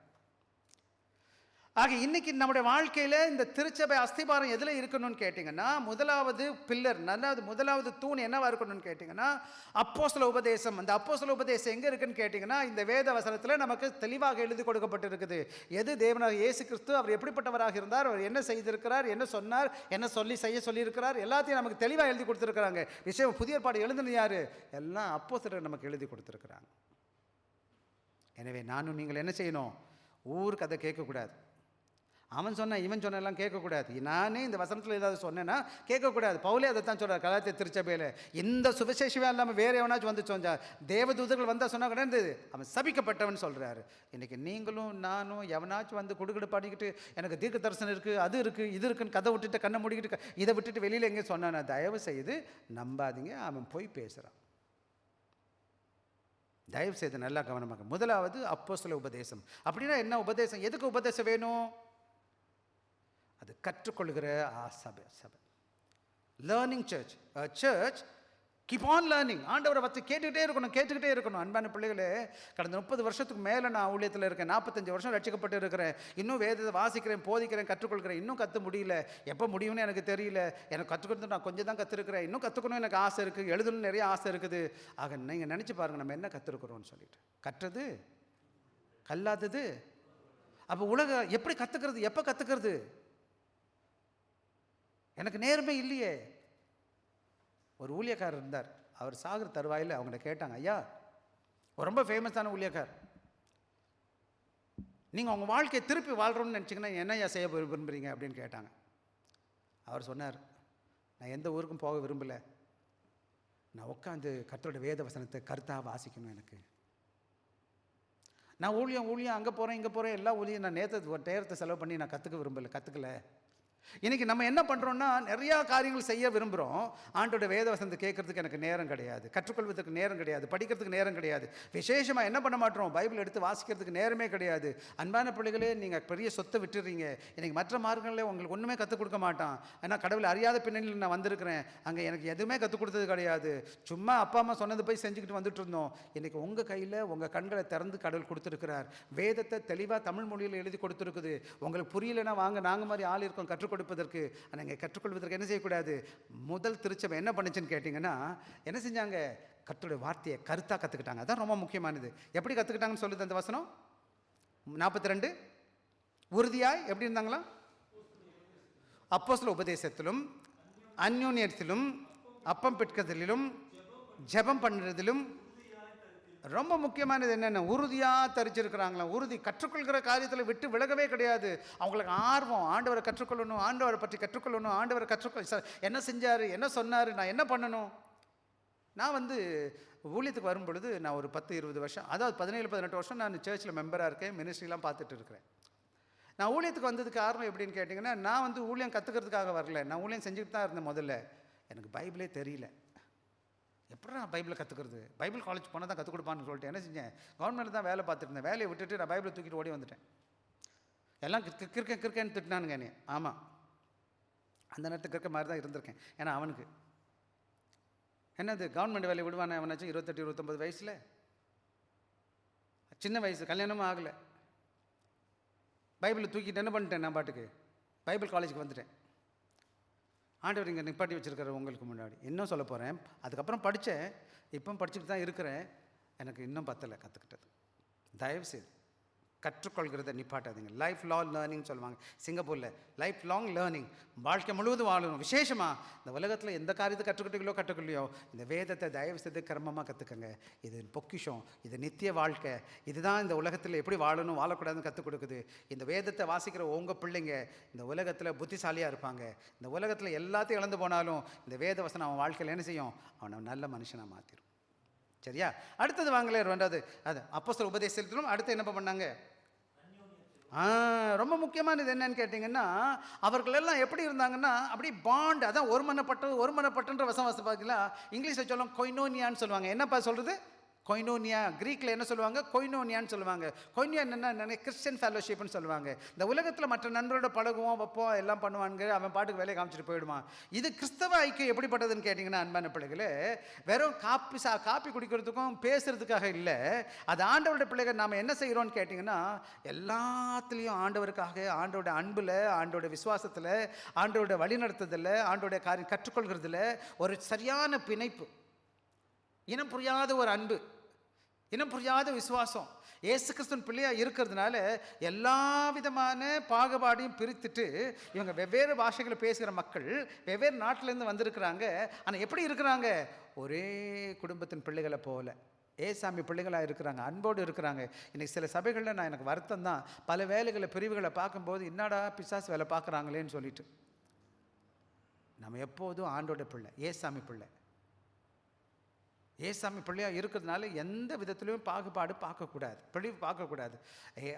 ஆக இன்னைக்கு நம்முடைய வாழ்க்கையில் இந்த திருச்சபை அஸ்திபாரம் எதில் இருக்கணும்னு கேட்டிங்கன்னா, முதலாவது பில்லர், முதலாவது தூண் என்னவா இருக்கணும்னு கேட்டிங்கன்னா அப்போஸ்தல உபதேசம். அந்த அப்போஸ்தல உபதேசம் எங்கே இருக்குன்னு கேட்டிங்கன்னா, இந்த வேத வசனத்தில் நமக்கு தெளிவாக எழுதி கொடுக்கப்பட்டிருக்குது. எது தேவனாக இயேசு கிறிஸ்து, அவர் எப்படிப்பட்டவராக இருந்தார், அவர் என்ன செய்திருக்கிறார், என்ன சொன்னார், என்ன செய்ய சொல்லியிருக்கிறார், எல்லாத்தையும் நமக்கு தெளிவாக எழுதி கொடுத்துருக்குறாங்க. விஷயம் புதிய ஏற்பாடு எழுதுனது யார்? எல்லாம் அப்போஸ்தலர் நமக்கு எழுதி கொடுத்துருக்குறாங்க. எனவே நானும் நீங்கள் என்ன செய்யணும்? ஊர் கதை கேட்கக்கூடாது. அவன் சொன்ன இவன் சொன்னெல்லாம் கேட்கக்கூடாது. நானே இந்த வசனத்தில் ஏதாவது சொன்னேன்னா கேட்கக்கூடாது. பவுலே அதை தான் சொல்கிறார் கலாத்திய திருச்சபையில். இந்த சுவிசேஷமே இல்லாமல் வேறு எவனாச்சும் வந்து சொன்னா, தேவதூதர்கள் வந்தால் சொன்னால் கூட இருந்தது, அவன் சபிக்கப்பட்டவன் சொல்கிறாரு. இன்றைக்கி நீங்களும் நானும் எவனாச்சும் வந்து குடுகுடு பாடிக்கிட்டு எனக்கு தீர்க்க தரிசனம் இருக்குது, அது இருக்குது, இது இருக்குன்னு கதை விட்டுட்டு கண்ணை மூடிக்கிட்டு இதை விட்டுட்டு வெளியில் எங்கேயும் சொன்னான், தயவு செய்து நம்பாதீங்க. அவன் போய் பேசுகிறான். தயவு செய்து நல்லா கவனமாக. முதலாவது அப்போஸ்தல உபதேசம். அப்படின்னா என்ன உபதேசம்? எதுக்கு உபதேசம் வேணும்? அது கற்றுக்கொள்கிற சபை. Learning church. Church keep on learning. ஆண்டவரை பற்றி கேட்டுக்கிட்டே இருக்கணும். அன்பான பிள்ளைகளே, கடந்த 30 வருஷத்துக்கு மேலே நான் ஊழியத்தில் இருக்கேன். 45 வருஷம் ரட்சிக்கப்பட்டு இருக்கிறேன். இன்னும் வேதத்தை வாசிக்கிறேன், போதிக்கிறேன், கற்றுக்கொள்கிறேன். இன்னும் கற்று முடியல. எப்போ முடியும்னு எனக்கு தெரியல. எனக்கு கற்றுக்கிறது நான் கொஞ்சம் தான் கற்றுருக்கிறேன். இன்னும் கற்றுக்கணும் எனக்கு ஆசை இருக்குது. எழுதணும்னு நிறைய ஆசை இருக்குது. ஆக நீங்கள் நினச்சி பாருங்கள், நம்ம என்ன கற்றுருக்குறோன்னு சொல்லிட்டு. கற்றது கல்லாதது. அப்போ உலகம் எப்படி கற்றுக்கிறது? எப்போ கற்றுக்கிறது? எனக்கு நேர்மை இல்லையே. ஒரு ஊழியக்காரர் இருந்தார். அவர் சாகர் தருவாயில் அவங்கள்ட்ட கேட்டாங்க, ஐயா, ஒரு ரொம்ப ஃபேமஸான ஊழியக்கார், நீங்கள் உங்கள் வாழ்க்கையை திருப்பி வாழ்கிறோன்னு நினச்சிங்கன்னா என்ன ஐயா செய்ய விரும்புகிறீங்க அப்படின்னு கேட்டாங்க. அவர் சொன்னார், நான் எந்த ஊருக்கும் போக விரும்பலை. நான் உட்காந்து கர்த்தருடைய வேத வசனத்தை கருத்தாக வாசிக்கணும். எனக்கு நான் ஊழியம் அங்கே போகிறேன் இங்கே போகிறேன் எல்லா ஊழியம் நான் நேரத்தை செலவு பண்ணி நான் கற்றுக்கல. இன்றைக்கி நம்ம என்ன பண்ணுறோன்னா, நிறையா காரியங்கள் செய்ய விரும்புகிறோம். ஆண்டோட வேதவசனத்தை கேட்குறதுக்கு எனக்கு நேரம் கிடையாது, கற்றுக்கொள்வதற்கு நேரம் கிடையாது, படிக்கிறதுக்கு நேரம் கிடையாது. விசேஷமாக என்ன பண்ண மாட்டோம்? பைபிள் எடுத்து வாசிக்கிறதுக்கு நேரமே கிடையாது. அன்பான பிள்ளைகளே, நீங்கள் பெரிய சொத்தை விட்டுறீங்க. இன்றைக்கி மற்ற மார்க்கங்களில் உங்களுக்கு ஒன்றுமே கற்றுக் கொடுக்க மாட்டான். ஏன்னா கடவுள் அறியாத பின்னணியில் நான் வந்திருக்கிறேன். அங்கே எனக்கு எதுவுமே கற்றுக் கொடுத்தது கிடையாது. சும்மா அப்பா அம்மா சொன்னது போய் செஞ்சுக்கிட்டு வந்துட்டு இருந்தோம். இன்றைக்கி உங்கள் கையில் உங்கள் கண்களை திறந்து கடவுள் கொடுத்துருக்கிறார். வேதத்தை தெளிவாக தமிழ் மொழியில் எழுதி கொடுத்துருக்குது. உங்களுக்கு புரியலைன்னா வாங்க, நாங்கள் மாதிரி ஆள் இருக்கோம் கற்றுக் கொடுப்பதற்கு. நீங்கள் கற்றுக்கொள்வதற்கு என்ன செய்யக்கூடாது? முதல் திருச்சபை என்ன பண்ணுச்சுன்னு கேட்டிங்கன்னா, என்ன செஞ்சாங்க? கர்த்தருடைய வார்த்தையை கருத்தாக கற்றுக்கிட்டாங்க. அதான் ரொம்ப முக்கியமானது. எப்படி கற்றுக்கிட்டாங்கன்னு சொல்லுது அந்த வசனம் 42. உறுதியாய் எப்படி இருந்தாங்களா? அப்போஸ்தல உபதேசத்திலும் அந்யோன்யத்திலும் அப்பம் பிற்கிறதிலும் ஜெபம் பண்ணுறதிலும். ரொம்ப முக்கியமானது என்னென்ன? உறுதியாக தரிச்சிருக்கிறாங்களாம். உறுதி. கற்றுக்கொள்கிற காரியத்தில் விட்டு விலகவே கிடையாது. அவங்களுக்கு ஆர்வம், ஆண்டவரை கற்றுக்கொள்ளணும், ஆண்டவரை பற்றி கற்றுக்கொள்ளணும், ஆண்டவரை என்ன செஞ்சார், என்ன சொன்னார், நான் என்ன பண்ணணும். நான் ஊழியத்துக்கு வரும் பொழுது நான் ஒரு 10-20 வருஷம், அதாவது 17-18 வருஷம் நான் சர்ச்சில் மெம்பராக இருக்கேன், மினிஸ்ட்ரிலாம் பார்த்துட்டு இருக்கிறேன். நான் ஊழியத்துக்கு வந்ததுக்கு காரணம் எப்படின்னு கேட்டிங்கன்னா, நான் ஊழியம் கற்றுக்கிறதுக்காக வரல, நான் ஊழியம் செஞ்சுக்கிட்டு தான் இருந்தேன். முதல்ல எனக்கு பைபிளே தெரியல. எப்படி நான் பைபிளை கற்றுக்கிறது? பைபிள் காலேஜ் போனால் தான் கற்றுக் கொடுப்பான்னு சொல்லிட்டு என்ன செஞ்சேன்? கவர்மெண்ட்டில் தான் வேலை பார்த்துட்டு இருந்தேன். வேலையை விட்டுட்டு நான் பைபிளை தூக்கிட்டு ஓடி வந்துட்டேன். எல்லாம் கிறுக்கேன்னு திட்டினானுங்க என்னை. ஆமாம், அந்த நேரத்துக்கு கிறுக்க மாதிரி தான் இருந்திருக்கேன். ஏன்னா அவனுக்கு என்னது கவர்மெண்ட் வேலையை விடுவானே அவனாச்சும் 28 29 வயசில், சின்ன வயசு, கல்யாணமும் ஆகலை. பைபிளை தூக்கிட்டு என்ன பண்ணிட்டேன், நான் பாட்டுக்கு பைபிள் காலேஜுக்கு வந்துட்டேன். ஆண்டவர் இங்கே நிப்பாட்டி வச்சுருக்காரு உங்களுக்கு முன்னாடி. இன்னும் சொல்ல போகிறேன். அதுக்கப்புறம் படித்தேன், இப்போ படிச்சுட்டு தான் இருக்கிறேன். எனக்கு இன்னும் பத்தலை கற்றுக்கிட்டது. தயவுசெய்து கற்றுக்கொள்கிறத நிப்பாட்டாதீங்க. லைஃப் லாங் லேர்னிங் சொல்லுவாங்க சிங்கப்பூரில். லைஃப் லாங் லேர்னிங், வாழ்க்கை முழுவதும் வாழணும். விசேஷமாக இந்த உலகத்தில் எந்த காரியத்தை கற்றுக்கொள்ளையோ இந்த வேதத்தை தயவு செய்து கிரமமாக கற்றுக்கங்க. இது பொக்கிஷம், இது நித்திய வாழ்க்கை. இதுதான் இந்த உலகத்தில் எப்படி வாழணும் வாழக்கூடாதுன்னு கற்றுக் கொடுக்குது. இந்த வேதத்தை வாசிக்கிற உங்கள் பிள்ளைங்க இந்த உலகத்தில் புத்திசாலியாக இருப்பாங்க. இந்த உலகத்தில் எல்லாத்தையும் இழந்து போனாலும் இந்த வேத வசனம் அவன் வாழ்க்கையில் என்ன செய்யும், அவனை நல்ல மனுஷனாக மாற்றிடும். சரியா? அடுத்தது வாங்கலே, ரெண்டாவது அது அப்போஸ்தலர் உபதேசத்திலும். அடுத்து என்ன பண்ணாங்க? ரொம்ப முக்கியமானது என்னன்னு கேட்டிங்கன்னா, அவர்கள் எல்லாம் எப்படி இருந்தாங்கன்னா அப்படி பாண்ட், அதான் ஒருமனப்பட்டுன்ற வசம் பார்த்தீங்களா? இங்கிலீஷில் சொல்லுவாங்க கொய்னோனியான்னு சொல்லுவாங்க. என்னப்பா சொல்கிறது? கொய்னோனியா. கிரீக்கில் என்ன சொல்லுவாங்க? கொய்னோனியான்னு சொல்லுவாங்க. கொய்னோனியா என்னென்னா கிறிஸ்டியன் ஃபெலோஷிப்னு சொல்லுவாங்க. இந்த உலகத்தில் மற்ற நண்பரோட பழகுவோம், வைப்போம், எல்லாம் பண்ணுவாங்க, அவன் பாட்டுக்கு வேலையை காமிச்சிட்டு போயிடுவான். இது கிறிஸ்தவ ஐக்கியம் எப்படிப்பட்டதுன்னு கேட்டிங்கன்னா, அன்பான பிள்ளைகளே, வெறும் காப்பி குடிக்கிறதுக்கும் பேசுகிறதுக்காக இல்லை. அது ஆண்டவருடைய பிள்ளைகள் நாம் என்ன செய்கிறோன்னு கேட்டிங்கன்னா, எல்லாத்துலேயும் ஆண்டவருக்காக, ஆண்டோட அன்பில், ஆண்டோட விசுவாசத்தில், ஆண்டோட வழிநடத்துதலில், ஆண்டோடைய காரியம் கற்றுக்கொள்கிறதுல ஒரு சரியான பிணைப்பு, இனம் புரியாத ஒரு அன்பு, இனம் புரியாத விசுவாசம், இயேசு கிறிஸ்துவின் பிள்ளையாக இருக்கிறதுனால எல்லா விதமான பாகுபாடையும் பிரித்துட்டு இவங்க வெவ்வேறு பாஷைகளை பேசுகிற மக்கள் வெவ்வேறு நாட்டிலேருந்து வந்திருக்கிறாங்க. ஆனால் எப்படி இருக்கிறாங்க? ஒரே குடும்பத்தின் பிள்ளைகளை போல ஏசாமி பிள்ளைகளாக இருக்கிறாங்க, அன்போடு இருக்கிறாங்க. இன்றைக்கி சில சபைகளில் நான் எனக்கு வருத்தம் தான், பல வேலைகளை பிரிவுகளை பார்க்கும்போது என்னடா பிசாசு வேலை பார்க்குறாங்களேன்னு சொல்லிட்டு. நம்ம எப்போதும் ஆண்டோட பிள்ளை, ஏசாமி பிள்ளை, ஏசாமி பிள்ளையாக இருக்கிறதுனால எந்த விதத்துலையும் பாகுபாடு பார்க்கக்கூடாது, பிழிவு பார்க்கக்கூடாது.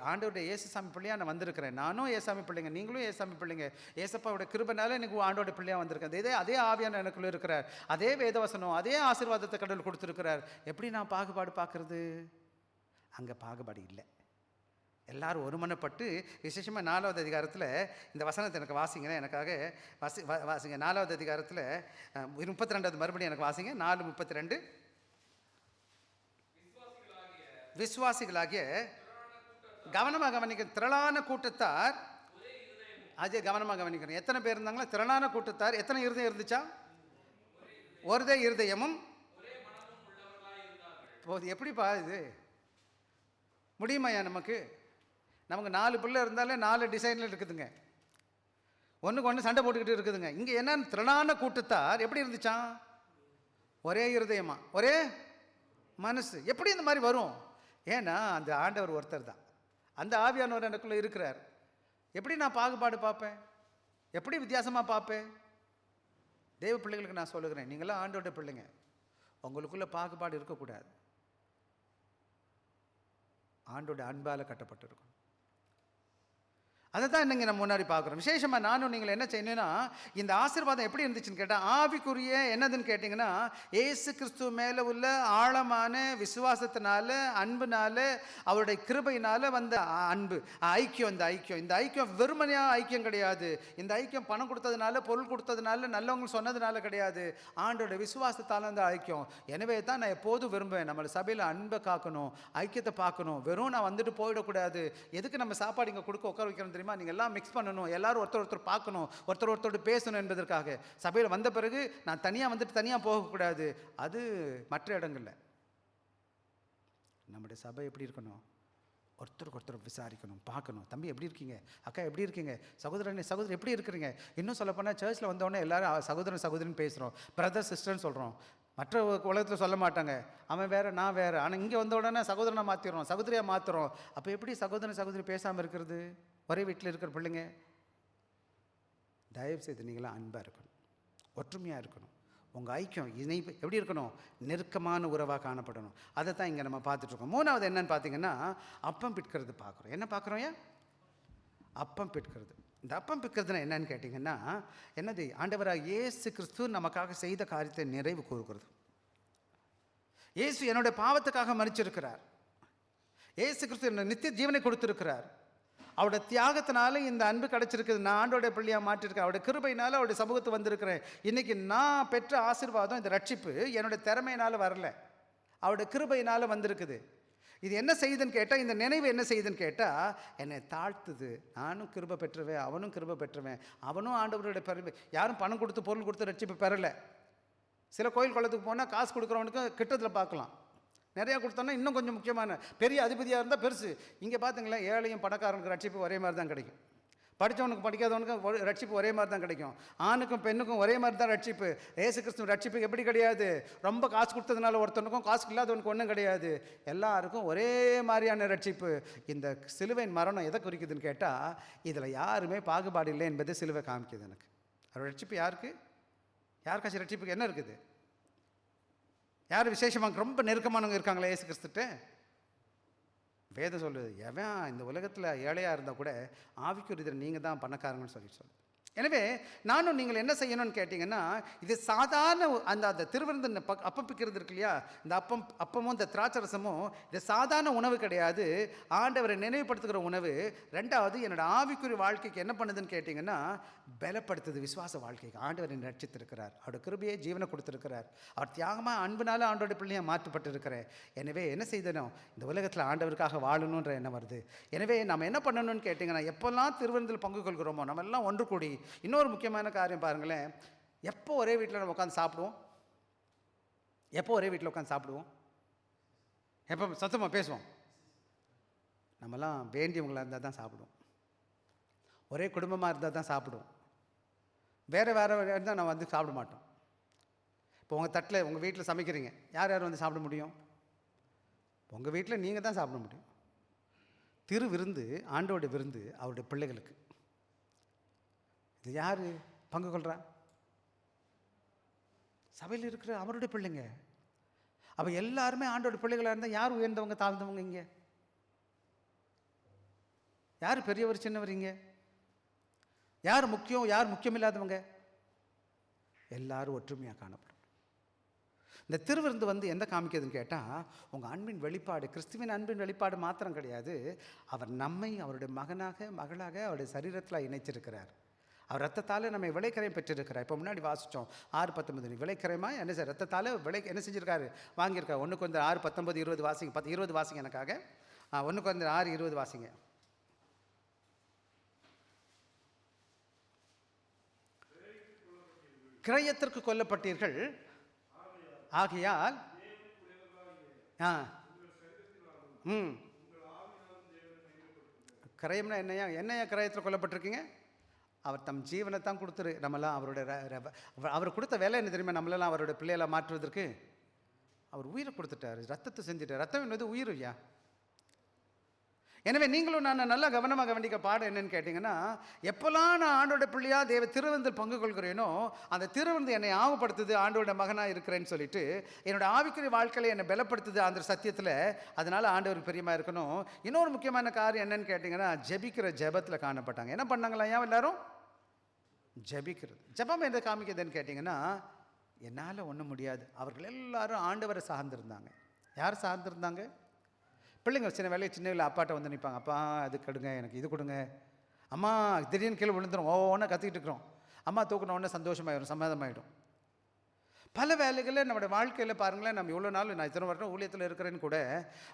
ஆண்டோடைய ஏசுசாமி பிள்ளையாக நான் வந்திருக்கிறேன். நானும் ஏசாமி பிள்ளைங்க, நீங்களும் ஏசாமி பிள்ளைங்க. ஏசப்பாவோட கிருபைனால எனக்கு ஆண்டோட பிள்ளையாக வந்திருக்கேன். அதே ஆவியான எனக்குள்ளே இருக்கிறார், அதே வேதவசனம், அதே ஆசீர்வாதத்தை கடவுள் கொடுத்துருக்கிறார். எப்படி நான் பாகுபாடு பார்க்குறது? அங்கே பாகுபாடு இல்லை. எல்லாரும் ஒருமனப்பட்டு, விசேஷமாக 4வது அதிகாரத்தில் இந்த வசனத்தை எனக்கு வாசிங்கன்னா, எனக்காக வாசிங்க. 4வது அதிகாரத்தில் 32வது மறுபடியும் எனக்கு வாசிங்க. 4:32. விசுவாசிகளாகிய கவனமாக கவனிக்க, திரளான கூட்டத்தார், அதே கவனமாக கவனிக்கணும். எத்தனை பேர் இருந்தாங்களா? திரளான கூட்டத்தார். எத்தனை இருதயம் இருந்துச்சா? ஒருதே இருதயமும். எப்படிப்பா இது முடியுமாயா? நமக்கு 4 பிள்ளை இருந்தாலே 4 டிசைனில் இருக்குதுங்க, ஒன்றுக்கு ஒன்று சண்டை போட்டுக்கிட்டு இருக்குதுங்க. இங்கே என்ன? திரளான கூட்டத்தார் எப்படி இருந்துச்சான்? ஒரே இருதயமா, ஒரே மனசு. எப்படி இந்த மாதிரி வரும்? ஏன்னா அந்த ஆண்டவர் ஒருத்தர் தான், அந்த ஆவியானவர் எனக்குள்ளே இருக்கிறார். எப்படி நான் பாகுபாடு பார்ப்பேன்? எப்படி வித்தியாசமாக பார்ப்பேன்? தேவ பிள்ளைகளுக்கு நான் சொல்லுகிறேன், நீங்களாம் ஆண்டோட பிள்ளைங்க, உங்களுக்குள்ள பாகுபாடு இருக்கக்கூடாது. ஆண்டோட அன்பால் கட்டப்பட்டிருக்கும். அதை தான் இன்னைக்கு நம்ம முன்னாடி பார்க்குறோம். விசேஷமாக நானும் நீங்கள் என்ன செய்யணும்னா, இந்த ஆசீர்வாதம் எப்படி இருந்துச்சுன்னு கேட்டால், ஆவிக்குரிய என்னதுன்னு கேட்டிங்கன்னா, ஏசு கிறிஸ்துவ மேலே உள்ள ஆழமான விசுவாசத்தினால, அன்புனால, அவருடைய கிருபையினால் வந்த அன்பு, ஐக்கியம். இந்த ஐக்கியம் வெறுமனையாக ஐக்கியம் கிடையாது. இந்த ஐக்கியம் பணம் கொடுத்ததுனால, பொருள் கொடுத்ததுனால, நல்லவங்க சொன்னதுனால கிடையாது. ஆண்டோட விசுவாசத்தால் அந்த ஐக்கியம். எனவே தான் நான் எப்போதும் விரும்புவேன், நம்ம சபையில் அன்பை காக்கணும், ஐக்கியத்தை பார்க்கணும். வெறும் நான் வந்துட்டு போயிடக்கூடாது. எதுக்கு நம்ம சாப்பாடு இங்கே கொடுக்க உட்கார வைக்கணும் தெரியுமா? நீங்கள் எல்லாம் மிக்ஸ் பண்ணணும், எல்லாரும் ஒருத்தர் பார்க்கணும், ஒருத்தரோடு பேசணும் என்பதற்காக. சபையில் வந்த பிறகு நான் தனியாக வந்துட்டு தனியாக போகக்கூடாது. அது மற்ற இடங்களில். நம்முடைய சபை எப்படி இருக்கணும்? ஒருத்தருக்கு விசாரிக்கணும், பார்க்கணும். தம்பி எப்படி இருக்கீங்க? அக்கா எப்படி இருக்கீங்க? சகோதரன் எப்படி இருக்கிறீங்க? இன்னும் சொல்லப்போனால் சர்ச்சில் வந்தோடனே எல்லாரும் சகோதரன் பேசுகிறோம், பிரதர் சிஸ்டர்னு சொல்கிறோம். மற்ற உலகத்தில் சொல்ல மாட்டாங்க, அவன் வேறு நான் வேறு. ஆனால் இங்கே வந்த உடனே சகோதரனை மாற்றிடுறோம், சகோதரியாக மாற்றுறோம். அப்போ எப்படி சகோதரி பேசாமல் இருக்கிறது? ஒரே வீட்டில் இருக்கிற பிள்ளைங்க. தயவு செய்து நீங்களாம் அன்பாக இருக்கணும், ஒற்றுமையாக இருக்கணும். உங்கள் ஐக்கியம் இணைப்பு எப்படி இருக்கணும்? நெருக்கமான உறவாக காணப்படணும். அதை தான் இங்கே நம்ம பார்த்துட்ருக்கோம். 3வது என்னன்னு பார்த்தீங்கன்னா, அப்பம் பிற்கிறது பார்க்குறோம். என்ன பார்க்குறோம்? ஏன் அப்பம் பிற்கிறது? இந்த அப்பம் பிற்கிறதுனா என்னன்னு கேட்டிங்கன்னா, என்னது? ஆண்டவராக இயேசு கிறிஸ்து நமக்காக செய்த காரியத்தை நிறைவு கூறுகிறது. இயேசு என்னுடைய பாவத்துக்காக மரிச்சிருக்கிறார். இயேசு கிறிஸ்து என்ன நித்திய ஜீவனை கொடுத்திருக்கிறார். அவருடைய தியாகத்தினால இந்த அன்பு கிடைச்சிருக்குது. நான் ஆண்டோடைய பிள்ளையாக மாற்றிருக்கேன். அவருடைய கிருபையினால அவருடைய சமூகத்து வந்திருக்கிறேன். இன்னைக்கு நான் பெற்ற ஆசீர்வாதம், இந்த ரட்சிப்பு என்னுடைய திறமையினால வரல, அவருடைய கிருபையினால வந்திருக்குது. இது என்ன செய்யுதுன்னு கேட்டால், இந்த நினைவு என்ன செய்யுதுன்னு கேட்டால், என்னை தாழ்த்துது. நானும் கிருபை பெற்றுவேன், அவனும் கிருபை பெற்றுவேன். அவனும் ஆண்டவருடைய பெருமை. யாரும் பணம் கொடுத்து பொருள் கொடுத்து ரட்சிப்பு பெறலை. சில கோயில் குளத்துக்கு போனால் காசு கொடுக்குறவனுக்கு கிட்டத்தில் பார்க்கலாம். நிறையா கொடுத்தோன்னா இன்னும் கொஞ்சம் முக்கியமான பெரிய அதிபதியாக இருந்தால் பெருசு. இங்கே பார்த்துங்களா, ஏழையும் பணக்காரனுக்கு ரட்சிப்பு ஒரே மாதிரி தான் கிடைக்கும். படித்தவனுக்கு படிக்காதவனுக்கும் ரட்சிப்பு ஒரே மாதிரி தான் கிடைக்கும். ஆணுக்கும் பெண்ணுக்கும் ஒரே மாதிரி தான் ரட்சிப்பு. இயேசு கிறிஸ்துவ ரட்சிப்பு எப்படி கிடையாது, ரொம்ப காசு கொடுத்ததுனால ஒருத்தனுக்கும் காசு இல்லாதவனுக்கு ஒன்றும் கிடையாது. எல்லாருக்கும் ஒரே மாதிரியான ரட்சிப்பு. இந்த சிலுவையின் மரணம் எதை குறிக்குதுன்னு கேட்டால், இதில் யாருமே பாகுபாடு இல்லை என்பதை சிலுவை காமிக்குது எனக்கு. அவரோட ரட்சிப்பு யாருக்கு, யாருக்காச்சும் ரட்சிப்புக்கு என்ன இருக்குது? யார் விசேஷமாக ரொம்ப நெருக்கமானவங்க இருக்காங்களா இயேசு கிறிஸ்துட்ட? வேதம் சொல்லுது, எவன் இந்த உலகத்தில் ஏழையாக இருந்தால் கூட ஆவிக்குரியதில் நீங்கள் தான் பணக்காரங்கன்னு சொல்லு. எனவே நானும் நீங்கள் என்ன செய்யணும்னு கேட்டிங்கன்னா, இது சாதாரண அந்த திருவிருந்து அப்பம் பிக்கிறது இருக்கு இல்லையா, இந்த அப்பமும் இந்த திராட்சரசமும் இது சாதாரண உணவு கிடையாது, ஆண்டவரை நினைவுபடுத்துகிற உணவு. ரெண்டாவது, என்னோட ஆவிக்குரிய வாழ்க்கைக்கு என்ன பண்ணுதுன்னு கேட்டிங்கன்னா, பலப்படுத்துது. விசுவாச வாழ்க்கைக்கு ஆண்டவர் என்னை ரட்சித்திருக்கிறார், அவருடைய கிருபையை ஜீவனை கொடுத்துருக்கிறார், அவர் தியாகமாக அன்புனால ஆண்டோட பிள்ளையாக மாற்றப்பட்டு இருக்கிறேன். எனவே என்ன செய்தனும், இந்த உலகத்தில் ஆண்டவருக்காக வாழணுன்ற எண்ணம் வருது. எனவே நம்ம என்ன பண்ணணும்னு கேட்டிங்கன்னா, எப்போல்லாம் திருவிருந்தில் பங்கு கொள்கிறோமோ நம்ம எல்லாம் ஒன்று கூடி, இன்னொரு முக்கியமான காரியம் பாருங்களேன், எப்போ ஒரே வீட்டில் நம்ம உட்காந்து சாப்பிடுவோம்? எப்போ ஒரே வீட்டில் உட்காந்து சாப்பிடுவோம்? எப்போ சத்தமாக பேசுவோம்? நம்மலாம் வேண்டியவங்களாக இருந்தால் தான் சாப்பிடுவோம். ஒரே குடும்பமாக இருந்தால் தான் சாப்பிடுவோம். வேறு இருந்தால் நம்ம வந்து சாப்பிட மாட்டோம். இப்போ உங்கள் தட்டில் உங்கள் வீட்டில் சமைக்கிறீங்க, யார் யார் வந்து சாப்பிட முடியும்? உங்கள் வீட்டில் நீங்கள் தான் சாப்பிட முடியும். திரு விருந்து, ஆண்டோட விருந்து அவருடைய பிள்ளைகளுக்கு. இது யார் பங்கு கொள்கிறா? சபையில் இருக்கிற அவருடைய பிள்ளைங்க. அப்போ எல்லாருமே ஆண்டோட பிள்ளைகளாக இருந்தால் யார் உயர்ந்தவங்க தாழ்ந்தவங்க? இங்கே யார் பெரியவர் சின்னவர்? இங்கே யார் முக்கியம், யார் முக்கியம் இல்லாதவங்க? எல்லாரும் ஒற்றுமையாக காணப்படும். இந்த திருவிருந்து வந்து எந்த காமிக்கிறதுன்னு கேட்டால், உங்கள் அன்பின் வெளிப்பாடு, கிறிஸ்துவின் அன்பின் வெளிப்பாடு மாத்திரம் கிடையாது, அவர் நம்மை அவருடைய மகனாக மகளாக அவருடைய சரீரத்தில் இணைச்சிருக்கிறார். அவர் ரத்தத்தால் நம்ம விளைக்கரையும் பெற்றிருக்கிறார். இப்போ முன்னாடி வாசித்தோம் 6:19. விளைக்கரைமா என்ன சார்? ரத்தத்தால் என்ன செஞ்சுருக்காரு? வாங்கியிருக்காரு. 1 Corinthians 6:19-20 வாசிங்க. 20 வாசிங்க எனக்காக. 1 Corinthians 6:20 வாசிங்க. கிரயத்திற்கு கொல்லப்பட்டீர்கள், ஆகையால் கிரயம்னா என்னையா? என்னையா கிரயத்தில் கொல்லப்பட்டிருக்கீங்க? அவர் தம் ஜீவனை தான் கொடுத்துரு. நம்மளாம் அவர் கொடுத்த வேலை என்ன தெரியுமா? நம்மளெல்லாம் அவருடைய பிள்ளையெல்லாம் மாற்றுவதற்கு அவர் உயிரை கொடுத்துட்டார், ரத்தத்தை செஞ்சுட்டார். ரத்தம் என்னது? உயிர் ஐயா. எனவே நீங்களும் நான் நல்லா கவனமாக கவனிக்க பாடம் என்னன்னு கேட்டிங்கன்னா, எப்போல்லாம் நான் ஆண்டோட பிள்ளையாக தேவ திருவிருந்தில் பங்கு கொள்கிறேனோ, அந்த திருவிருந்து என்னை ஆவப்படுத்துது, ஆண்டோட மகனாக இருக்கிறேன்னு சொல்லிட்டு என்னோட ஆவிக்குரிய வாழ்க்கையில் என்னை பலப்படுத்துது அந்த சத்தியத்தில். அதனால் ஆண்டவருக்கு பிரியமாக இருக்கணும். இன்னொரு முக்கியமான காரியம் என்னன்னு கேட்டிங்கன்னா, ஜெபிக்கிற ஜெபத்தில் காணப்பட்டாங்க. என்ன பண்ணாங்களா ஐயா? எல்லாரும் ஜெபிக்கிறது. ஜெபம் என்ன காமிக்கிறதுன்னு கேட்டிங்கன்னா, என்னால் ஒன்றும் முடியாது. அவர்கள் எல்லாரும் ஆண்டவரை சார்ந்திருந்தாங்க. யார் சார்ந்திருந்தாங்க? பிள்ளைங்க சின்ன வேலையை சின்ன வேலை அப்பாட்ட வந்து நிற்பாங்க. அப்பா அது கொடுங்க, எனக்கு இது கொடுங்க. அம்மா திடீர்னு கீழே விழுந்துடும், ஒவ்வொன்றா கற்றுக்கிட்டு இருக்கிறோம். அம்மா தூக்கின உடனே சந்தோஷமாயிடும், சமாதமாயிடும். பல வேலைகளில் நம்மளுடைய வாழ்க்கையில் பாருங்களேன், நம்ம இவ்வளோ நாள் நான் இத்தனை வருடம் ஊழியத்தில் இருக்கிறேன்னு கூட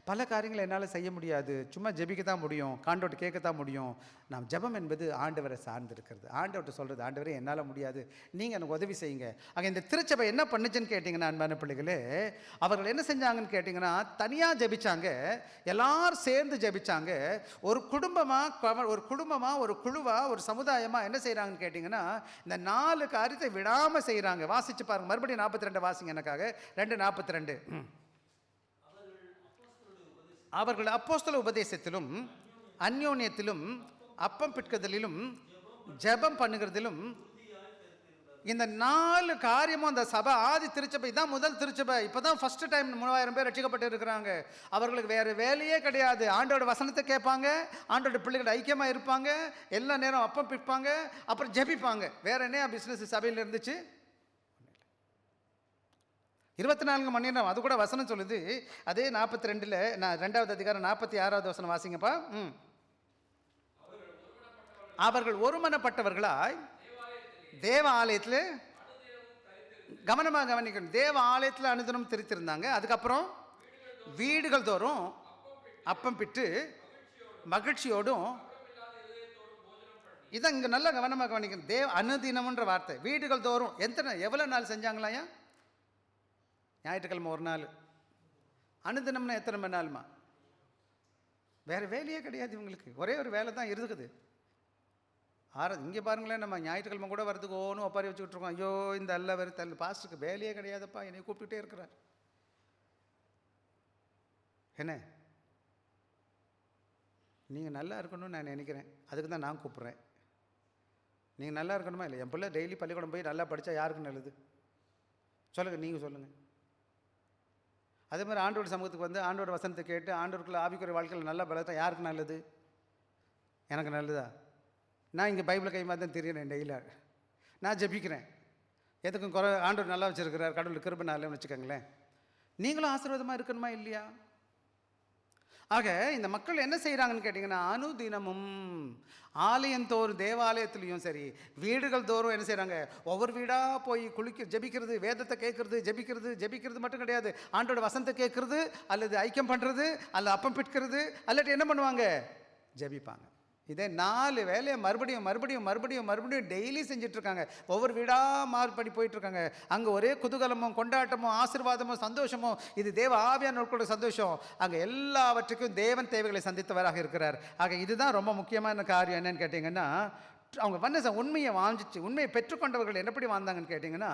பல காரியங்களை என்னால் செய்ய முடியாது. சும்மா ஜெபிக்க தான் முடியும், காண்டோட்டு கேட்க தான் முடியும். நாம் ஜெபம் என்பது ஆண்டவரை சார்ந்திருக்கிறது. ஆண்டவர்கிட்ட சொல்கிறது, ஆண்டவரே என்னால் முடியாது, நீங்கள் எனக்கு உதவி செய்யுங்க. ஆக இந்த திருச்சபை என்ன பண்ணுச்சுன்னு கேட்டிங்கன்னா, அன்பான பிள்ளைகளே, அவர்கள் என்ன செஞ்சாங்கன்னு கேட்டிங்கன்னா, தனியாக ஜெபிச்சாங்க, எல்லாரும் சேர்ந்து ஜெபிச்சாங்க. ஒரு குடும்பமாக ஒரு குழுவாக ஒரு சமுதாயமாக என்ன செய்கிறாங்கன்னு கேட்டிங்கன்னா, இந்த 4 காரியத்தை விடாமல் செய்கிறாங்க. வாசிச்சு பாருங்கள். மறுபடியும் 42 வாசிங்க எனக்காக. 2:42. அவர்கள் அப்போஸ்தல உபதேசத்திலும் அந்யோன்யத்திலும் அப்பம் பிட்குதலிலும் ஜெபம் பண்ணுகிறதிலும், இந்த 4 காரியமும் அந்த சபை, ஆதி திருச்சபை தான் முதல் திருச்சபை. இப்போதான் ஃபர்ஸ்ட் டைம் 3000 பேர் ரட்சிக்கப்பட்டு இருக்கிறாங்க. அவர்களுக்கு வேறு வேலையே கிடையாது. ஆண்டோட வசனத்தை கேட்பாங்க, ஆண்டோட பிள்ளைகள் ஐக்கியமாக இருப்பாங்க, எல்லா நேரம் அப்பம் பிட்பாங்க, அப்புறம் ஜெபிப்பாங்க. வேற என்ன பிஸ்னஸ் சபையில் இருந்துச்சு? 24 மணி நேரம். அது கூட வசனம் சொல்லுது. அதே 42 நான் 2வது அதிகாரம் 46வது வசனம் வாசிங்கப்பா. அவர்கள் ஒருமனப்பட்டவர்களாய் தேவ ஆலயத்தில் கவனமாக கவனிக்கணும். தேவ ஆலயத்தில் அனுதினம் திரித்திருந்தாங்க. அதுக்கப்புறம் வீடுகள் தோறும் அப்பம் பிட்டு மகிழ்ச்சியோடும், இதான் இங்கே நல்லா கவனமாக கவனிக்கணும். அனுதினம்ன்ற வார்த்தை. வீடுகள் தோறும் எவ்வளோ நாள் செஞ்சாங்களாயா? ஞாயிற்றுக்கிழமை ஒரு நாள். அனுதினம்னா எத்தனை மணி நாளுமா? வேறு வேலையே கிடையாது இவங்களுக்கு. ஒரே ஒரு வேலை தான் இருக்குது. இங்கே பாருங்களேன், நம்ம ஞாயிற்றுக்கிழமை கூட வரதுக்கு ஓனும் ஒப்பாரி வச்சுக்கிட்டு இருக்கோம். ஐயோ இந்த அல்ல வேறு தள்ளு, பாஸ்டருக்கு வேலையே கிடையாதுப்பா, என்னை கூப்பிட்டுட்டே இருக்கிறார். என்ன, நீங்கள் நல்லா இருக்கணும்னு நான் நினைக்கிறேன், அதுக்கு தான் நான் கூப்பிட்றேன். நீங்கள் நல்லா இருக்கணுமா இல்லை? என் பிள்ளை டெய்லி பள்ளிக்கூடம் போய் நல்லா படித்தா யாருக்கு நல்லது சொல்லுங்கள், நீங்கள் சொல்லுங்கள். அதே மாதிரி ஆண்டோட சமூகத்துக்கு வந்து ஆண்டோட வசனத்தை கேட்டு ஆண்டோருக்குள்ள ஆவிக்குரிய வாழ்க்கையில் நல்லா பலத்தா யாருக்கு நல்லது? எனக்கு நல்லதா? நான் இங்கே பைபிளை கைமா தான் தெரியுறேன். டெய்லியாக நான் ஜெபிக்கிறேன். எதுக்கும் குறை ஆண்டவர் நல்லா வச்சுருக்கிறார், கடவுள் கிருபை நல்லன்னு வச்சுக்கோங்களேன். நீங்களும் ஆசீர்வாதமாக இருக்கணுமா இல்லையா? ஆக இந்த மக்கள் என்ன செய்கிறாங்கன்னு கேட்டிங்கன்னா, அனுதினமும் ஆலயந்தோறும், தேவாலயத்துலேயும் சரி வீடுகள் தோறும் என்ன செய்கிறாங்க, ஒவ்வொரு வீடாக போய் ஜெபிக்கிறது, வேதத்தை கேட்குறது, ஜெபிக்கிறது மட்டும் கிடையாது, ஆண்டோட வசனத்தை கேட்குறது, அல்லது ஐக்கியம் பண்ணுறது, அல்லது அப்பம் பிட்கிறது, அல்லது என்ன பண்ணுவாங்க, ஜெபிப்பாங்க. இதே 4 வேலையை மறுபடியும் டெய்லி செஞ்சிட்ருக்காங்க. ஒவ்வொரு வீடாக மாறுபடி போயிட்டுருக்காங்க. அங்கே ஒரே குதூகலமும் கொண்டாட்டமும் ஆசீர்வாதமும் சந்தோஷமும். இது தேவ ஆவியானவர்களோட சந்தோஷம். அங்கே எல்லாவற்றுக்கும் தேவன் தேவைகளை சந்தித்தவராக இருக்கிறார். ஆக இதுதான் ரொம்ப முக்கியமான காரியம். என்னன்னு கேட்டிங்கன்னா, அவங்க உண்மையை வாழ்ந்துச்சு. உண்மையை பெற்றுக்கொண்டவர்கள் எப்படி வாழ்ந்தாங்கன்னு கேட்டிங்கன்னா,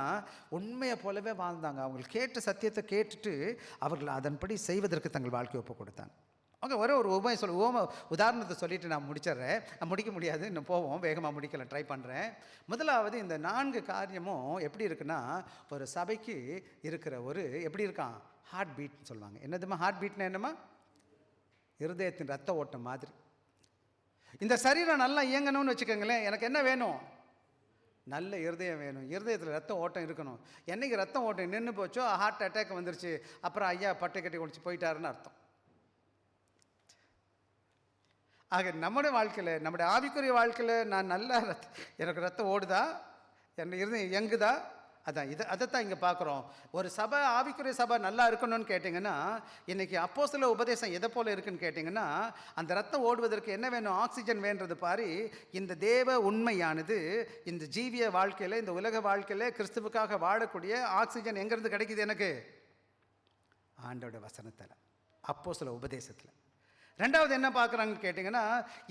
உண்மையை போலவே வாழ்ந்தாங்க. அவங்களுக்கு கேட்ட சத்தியத்தை கேட்டுட்டு அவர்கள் அதன்படி செய்வதற்கு தங்கள் வாழ்க்கையை ஒப்பு கொடுத்தாங்க. ஓகே, ஒரே ஒரு உதாரணத்தை சொல்லிவிட்டு நான் முடிச்சிட்றேன். நான் முடிக்க முடியாது, இன்னும் போவோம், வேகமாக முடிக்கலாம், ட்ரை பண்ணுறேன். முதலாவது, இந்த 4 காரியமும் எப்படி இருக்குன்னா, ஒரு சபைக்கு இருக்கிற ஒரு எப்படி இருக்கான், ஹார்ட் பீட்னு சொல்லுவாங்க. என்னதுமா ஹார்ட் பீட்னா? என்னம்மா? இருதயத்தின் ரத்த ஓட்டம் மாதிரி. இந்த சரீரம் நல்லா இயங்கணும்னு வச்சுக்கோங்களேன். எனக்கு என்ன வேணும்? நல்ல இருதயம் வேணும். இருதயத்தில் ரத்த ஓட்டம் இருக்கணும். என்றைக்கு ரத்த ஓட்டம் நின்று போச்சோ, ஹார்ட் அட்டாக் வந்துருச்சு, அப்புறம் ஐயா பட்டை கட்டி குடிச்சு போயிட்டாருன்னு அர்த்தம். ஆக நம்முடைய வாழ்க்கையில், நம்முடைய ஆவிக்குரிய வாழ்க்கையில் நான் நல்லா எனக்கு ரத்தம் ஓடுதா, என் இருதயம் இயங்குதா, அதைத்தான் இங்கே பார்க்குறோம். ஒரு சபை, ஆவிக்குரிய சபை நல்லா இருக்கணும்னு கேட்டிங்கன்னா, இன்றைக்கி அப்போஸ்தல உபதேசம் எதை போல் இருக்குன்னு கேட்டிங்கன்னா, அந்த ரத்தம் ஓடுவதற்கு என்ன வேணும்? ஆக்சிஜன் வேண்டது பாரு. இந்த தேவ உண்மையானது இந்த ஜீவிய வாழ்க்கையில், இந்த உலக வாழ்க்கையில் கிறிஸ்துவுக்காக வாழக்கூடிய ஆக்சிஜன் எங்கேருந்து கிடைக்குது எனக்கு? ஆண்டோட வசனத்தில், அப்போஸ்தல உபதேசத்தில். ரெண்டாவது என்ன பார்க்குறாங்கன்னு கேட்டிங்கன்னா,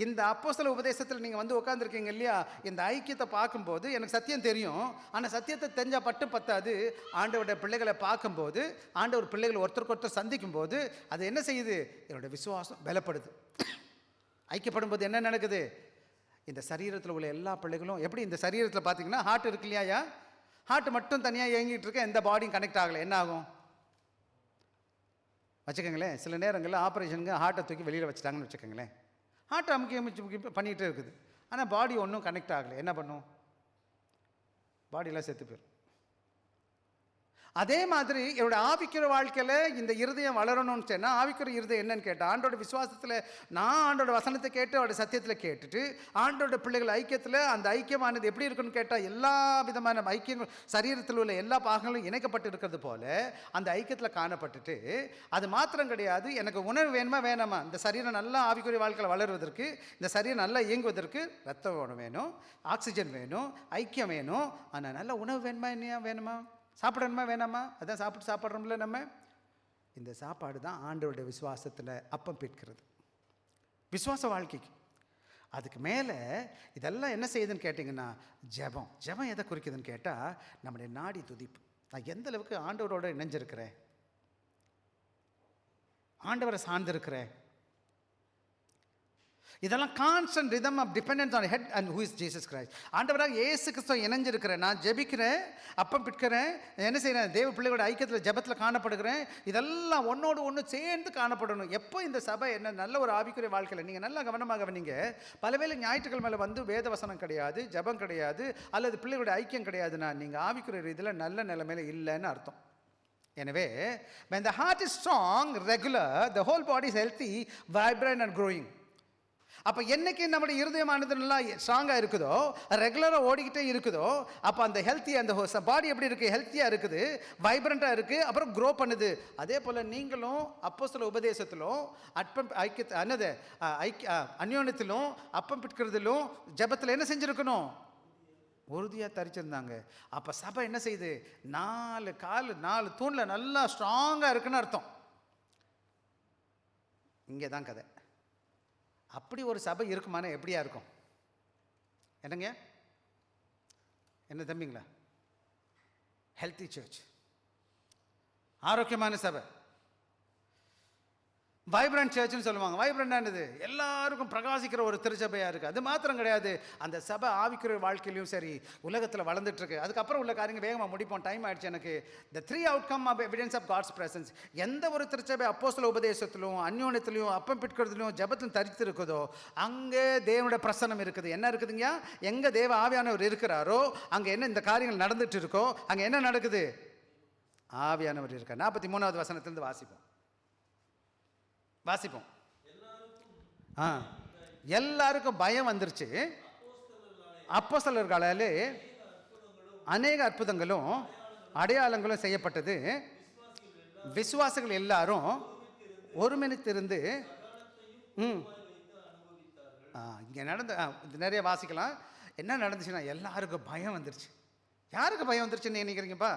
இந்த அப்போஸ்தல உபதேசத்தில் நீங்கள் வந்து உட்காந்துருக்கீங்க இல்லையா, இந்த ஐக்கியத்தை பார்க்கும்போது எனக்கு சத்தியம் தெரியும். ஆனால் சத்தியத்தை தெரிஞ்சால் பத்தாது. ஆண்டவருடைய பிள்ளைகளை பார்க்கும்போது, ஆண்டவர் பிள்ளைகளை ஒருத்தருக்கு ஒருத்தர் சந்திக்கும் போது அது என்ன செய்யுது? என்னோடய விசுவாசம் பலப்படுது. ஐக்கியப்படும் போது என்ன நடக்குது? இந்த சரீரத்தில் உள்ள எல்லா பிள்ளைகளும் எப்படி, இந்த சரீரத்தில் பார்த்தீங்கன்னா ஹார்ட் இருக்கு இல்லையா, ஹார்ட் மட்டும் தனியாக இயங்கிட்டு இருக்க, எந்த பாடியும் கனெக்ட் ஆகலை, என்ன ஆகும் வச்சுக்கோங்களேன்? சில நேரங்களில் ஆப்ரேஷனுக்கு ஹார்ட்டை தூக்கி வெளியில் வச்சுட்டாங்கன்னு வச்சுக்கோங்களேன். ஹார்ட் அமுக்கி பண்ணிகிட்டே இருக்குது, ஆனால் பாடி ஒன்றும் கனெக்ட் ஆகலை. என்ன பண்ணும்? பாடியெலாம் செத்து போயிடும். அதே மாதிரி என்னோட ஆவிக்குரிய வாழ்க்கையில் இந்த இருதயம் வளரணும்னு சொன்னால், ஆவிக்குரிய இருதயம் என்னன்னு கேட்டால், ஆண்டோட விசுவாசத்தில் நான் ஆண்டோட வசனத்தை கேட்டு அவரோட சத்தியத்தில் கேட்டுட்டு ஆண்டோட பிள்ளைகள் ஐக்கியத்தில், அந்த ஐக்கியமானது எப்படி இருக்குன்னு கேட்டால், எல்லா விதமான ஐக்கியங்கள் சரீரத்தில் உள்ள எல்லா பாகங்களும் இணைக்கப்பட்டு இருக்கிறது போல அந்த ஐக்கியத்தில் காணப்பட்டுட்டு, அது மாத்திரம் கிடையாது, எனக்கு உணவு வேணுமா வேணாமா? இந்த சரீரம் நல்லா ஆவிக்குரிய வாழ்க்கையில் வளருவதற்கு, இந்த சரீரம் நல்லா இயங்குவதற்கு ரத்தம் வேணும், ஆக்சிஜன் வேணும், ஐக்கியம் வேணும். ஆனால் நல்ல உணவு வேணுமா என்னையா வேணுமா? சாப்பிடணுமா வேணாமா? அதான் சாப்பிட்றோம்ல நம்ம. இந்த சாப்பாடு தான் ஆண்டவருடைய விசுவாசத்தில் அப்பம் பிற்கிறது, விசுவாச வாழ்க்கைக்கு. அதுக்கு மேலே இதெல்லாம் என்ன செய்யுதுன்னு கேட்டிங்கன்னா, ஜெபம் எதை குறிக்குதுன்னு கேட்டால், நம்முடைய நாடி துதிப்பு. நான் எந்த அளவுக்கு ஆண்டவரோடு இணைஞ்சிருக்கிறேன், ஆண்டவரை சார்ந்திருக்கிறேன். இதெல்லாம் constant rhythm of dependence on head and who is Jesus Christ. ஆண்டவராக இயேசு கிறிஸ்துவ இணைஞ்சிருக்கிறேன், நான் ஜெபிக்கிறேன், அப்பம் பிட்கிறேன், என்ன செய்கிறேன்? தேவ பிள்ளைகளோட ஐக்கியத்தில் ஜெபத்தில் காணப்படுகிறேன். இதெல்லாம் ஒன்றோடு ஒன்று சேர்ந்து காணப்படணும். எப்போ இந்த சபை என்ன நல்ல ஒரு ஆவிக்குரிய வாழ்க்கையில் நீங்கள் நல்லா கவனமாக நீங்கள் பலவேளை ஞாயிற்றுக்கிழமையில் வந்து வேத வசனம் கிடையாது, ஜெபம் கிடையாது, அல்லது பிள்ளைகளோட ஐக்கியம் கிடையாதுன்னா நீங்கள் ஆவிக்குரிய ரீதியில் நல்ல நிலைமையில் இல்லைன்னு அர்த்தம். எனவே when the heart is strong, regular, the whole body is healthy, vibrant and growing. அப்போ என்னைக்கு நம்முடைய இருதயமானது நல்லா ஸ்ட்ராங்காக இருக்குதோ, ரெகுலராக ஓடிக்கிட்டே இருக்குதோ, அப்போ அந்த ஹெல்த்தியாக அந்த பாடி எப்படி இருக்குது, ஹெல்த்தியாக இருக்குது, வைப்ரண்ட்டாக இருக்குது, அப்புறம் க்ரோ பண்ணுது. அதே போல் நீங்களும் அப்போஸ்தல உபதேசத்திலும் அந்யோன்யத்திலும் அப்பம் பிடிக்கிறதிலும் ஜெபத்தில் என்ன செஞ்சுருக்கணும், உறுதியாக தரிச்சிருந்தாங்க. அப்போ சபை என்ன செய்யுது, 4 தூணில் நல்லா ஸ்ட்ராங்காக இருக்குன்னு அர்த்தம். இங்கே தான் கதை. அப்படி ஒரு சபை இருக்குமானா எப்படியா இருக்கும்? என்னங்க, என்ன தம்பிங்களா? ஹெல்த்தி சர்ச், ஆரோக்கியமான சபை, வைப்ரண்ட் சர்ச்னு சொல்லுவாங்க. வைப்ரண்டானது எல்லாருக்கும் பிரகாசிக்கிற ஒரு திருச்சபையாக இருக்குது. அது மாத்திரம் கிடையாது, அந்த சபை ஆவிக்கிற வாழ்க்கையிலையும் சரி உலகத்தில் வளர்ந்துட்டு இருக்கு. அதுக்கப்புறம் உள்ள காரியங்கள் வேகமாக முடிப்போம், டைம் ஆயிடுச்சு எனக்கு. The 3 outcome of evidence of God's presence. எந்த ஒரு திருச்சபை அப்போஸ்தல உபதேசத்திலும் அந்யோன்யத்திலையும் அப்பம் பிடிக்கிறதுலையும் ஜெபத்திலும் தரித்து இருக்குதோ அங்கே தேவனுடைய பிரசன்னம் இருக்குது. என்ன இருக்குதுங்க? எங்கே தேவ ஆவியானவர் இருக்கிறாரோ அங்கே என்ன இந்த காரியங்கள் நடந்துட்டு இருக்கோ அங்கே என்ன நடக்குது? ஆவியானவர் இருக்கார். 43வது வசனத்திலிருந்து வாசிப்போம். எல்லாருக்கும் பயம் வந்துருச்சு. அப்போஸ்தலர்களாலே அநேக அற்புதங்களும் அடையாளங்களும் செய்யப்பட்டது. விசுவாசிகள் எல்லாரும் ஒருமித்திருந்து இங்கே நடந்த நிறைய வாசிக்கலாம். என்ன நடந்துச்சுன்னா எல்லாருக்கும் பயம் வந்துருச்சு. யாருக்கு பயம் வந்துருச்சுன்னு நினைக்கிறீங்கப்பா?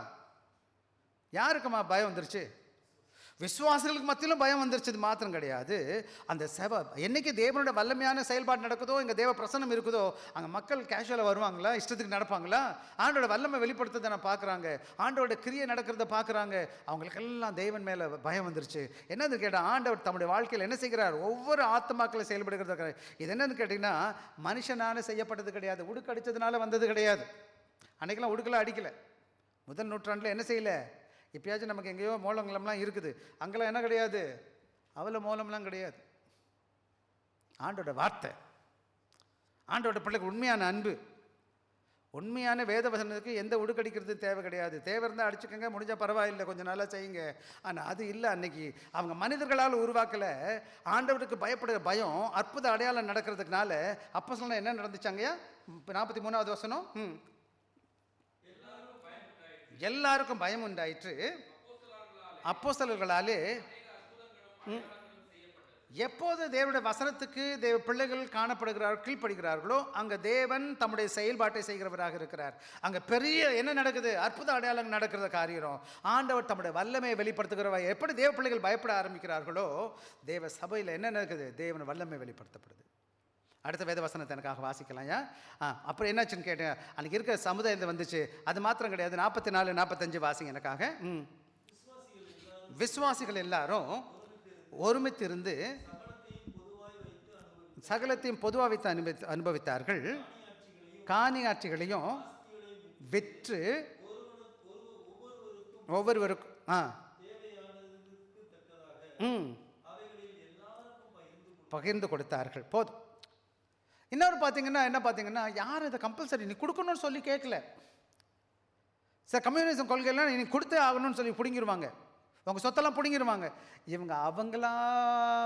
யாருக்குமா பயம் வந்துருச்சு? விசுவாசிகளுக்கு மத்தியிலும் பயம் வந்துருச்சு. இது மாத்திரம் கிடையாது, அந்த சபை என்னைக்கு தேவனுடைய வல்லமையான செயல்பாடு நடக்குதோ, இங்கே தேவ பிரசன்னம் இருக்குதோ, அங்கே மக்கள் கேஷுவலாக வருவாங்களா, இஷ்டத்துக்கு நடப்பாங்களா? ஆண்டோட வல்லமை வெளிப்படுத்துறதை நான் பார்க்குறாங்க, ஆண்டோட கிரியை நடக்கிறத பார்க்குறாங்க. அவங்களுக்கெல்லாம் தேவன் மேலே பயம் வந்துருச்சு. என்னன்னு கேட்டால், ஆண்டவர் தம்முடைய வாழ்க்கையில் என்ன செய்கிறார்? ஒவ்வொரு ஆத்மாக்களை செயல்படுகிறது. இது என்னன்னு கேட்டிங்கன்னா, மனுஷனால செய்யப்பட்டது கிடையாது, உடுக்கு அடித்ததுனால வந்தது கிடையாது. அன்றைக்கெல்லாம் உடுக்கெல்லாம் அடிக்கலை. முதல் நூற்றாண்டில் என்ன செய்யலை? இப்பயாச்சும் நமக்கு எங்கேயோ மூலங்கள்லாம் இருக்குது, அங்கெல்லாம் என்ன கிடையாது, அவ்வளோ மூலம்லாம் கிடையாது. ஆண்டோட வார்த்தை, ஆண்டோட பிள்ளைக்கு உண்மையான அன்பு, உண்மையான வேத வசனத்துக்கு எந்த உடுக்கடிக்கிறது தேவை கிடையாது. தேவை இருந்தால் அடிச்சுக்கோங்க, முடிஞ்சால் பரவாயில்லை, கொஞ்சம் நல்லா செய்யுங்க. ஆனால் அது இல்லை. அன்னைக்கு அவங்க மனிதர்களால் உருவாக்கலை. ஆண்டவருக்கு பயப்படுற பயம் அற்புத அடையாளம் நடக்கிறதுக்குனால அப்போ சொன்ன என்ன நடந்துச்சாங்கய்யா? 43வது வசனம். எல்லாருக்கும் பயம் உண்டாயிற்று. அப்போஸ்தலர்களாலே எப்போது தேவனுடைய வசனத்துக்கு தேவ பிள்ளைகள் காணப்படுகிறார்கள், கீழ்ப்படுகிறார்களோ அங்கே தேவன் தம்முடைய செயல்பாட்டை செய்கிறவராக இருக்கிறார். அங்கே பெரிய என்ன நடக்குது? அற்புத அடையாளம் நடக்கிறத காரியம். ஆண்டவர் தம்முடைய வல்லமையை வெளிப்படுத்துகிறவர். எப்படி தேவ பிள்ளைகள் பயப்பட ஆரம்பிக்கிறார்களோ, தேவ சபையில் என்ன நடக்குது? தேவன் வல்லமை வெளிப்படுத்தப்படுது. அடுத்த வேத வசனத்தை எனக்காக வாசிக்கலாம். அப்புறம் என்னாச்சுன்னு கேட்டேன். அன்றைக்கி இருக்கிற சமுதாயத்தில் வந்துச்சு. அது மாத்திரம் கிடையாது, 44, 45 வாசிங்க எனக்காக. விசுவாசிகள் எல்லாரும் ஒருமித்திருந்து சகலத்தையும் பொதுவாக வைத்து அனுபவித்தார்கள். காணியாட்சிகளையும் விற்று ஒவ்வொருவருக்கும் பகிர்ந்து கொடுத்தார்கள். போதும். இன்னொரு பார்த்தீங்கன்னா என்ன பார்த்தீங்கன்னா, யாரும் இதை கம்பல்சரி நீ கொடுக்கணும்னு சொல்லி கேட்கல. சார் கம்யூனிசம் கொள்கையெல்லாம் நீ கொடுத்தே ஆகணும்னு சொல்லி பிடிங்கிருவாங்க, உங்கள் சொத்தெல்லாம் பிடிங்கிருவாங்க. இவங்க அவங்களா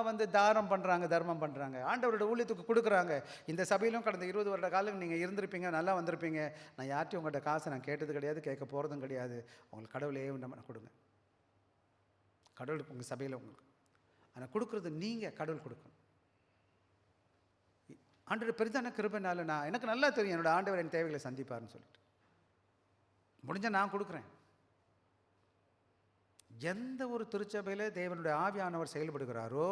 வந்து தாரம் பண்ணுறாங்க, தர்மம் பண்ணுறாங்க, ஆண்டவரோட ஊழியத்துக்கு கொடுக்குறாங்க. இந்த சபையிலும் கடந்த 20 வருட காலம் நீங்கள் இருந்திருப்பீங்க, நல்லா வந்திருப்பீங்க. நான் யார்ட்டையும் உங்கள்கிட்ட காசை நான் கேட்டது கிடையாது, கேட்க போகிறதும் கிடையாது. உங்களுக்கு கடவுளே நம்ம கொடுங்க, கடவுள் உங்கள் சபையில் உங்களுக்கு. ஆனால் கொடுக்குறது நீங்கள், கடவுள் கொடுக்கணும். ஆண்டவர் பெரிதான கிருபைனால எனக்கு நல்லா தெரியும் என்னோட ஆண்டவர் என் தேவைகளை சந்திப்பார்னு சொல்லிட்டு முடிஞ்சால் நான் கொடுக்குறேன். எந்த ஒரு திருச்சபையில் தேவனுடைய ஆவியானவர் செயல்படுகிறாரோ,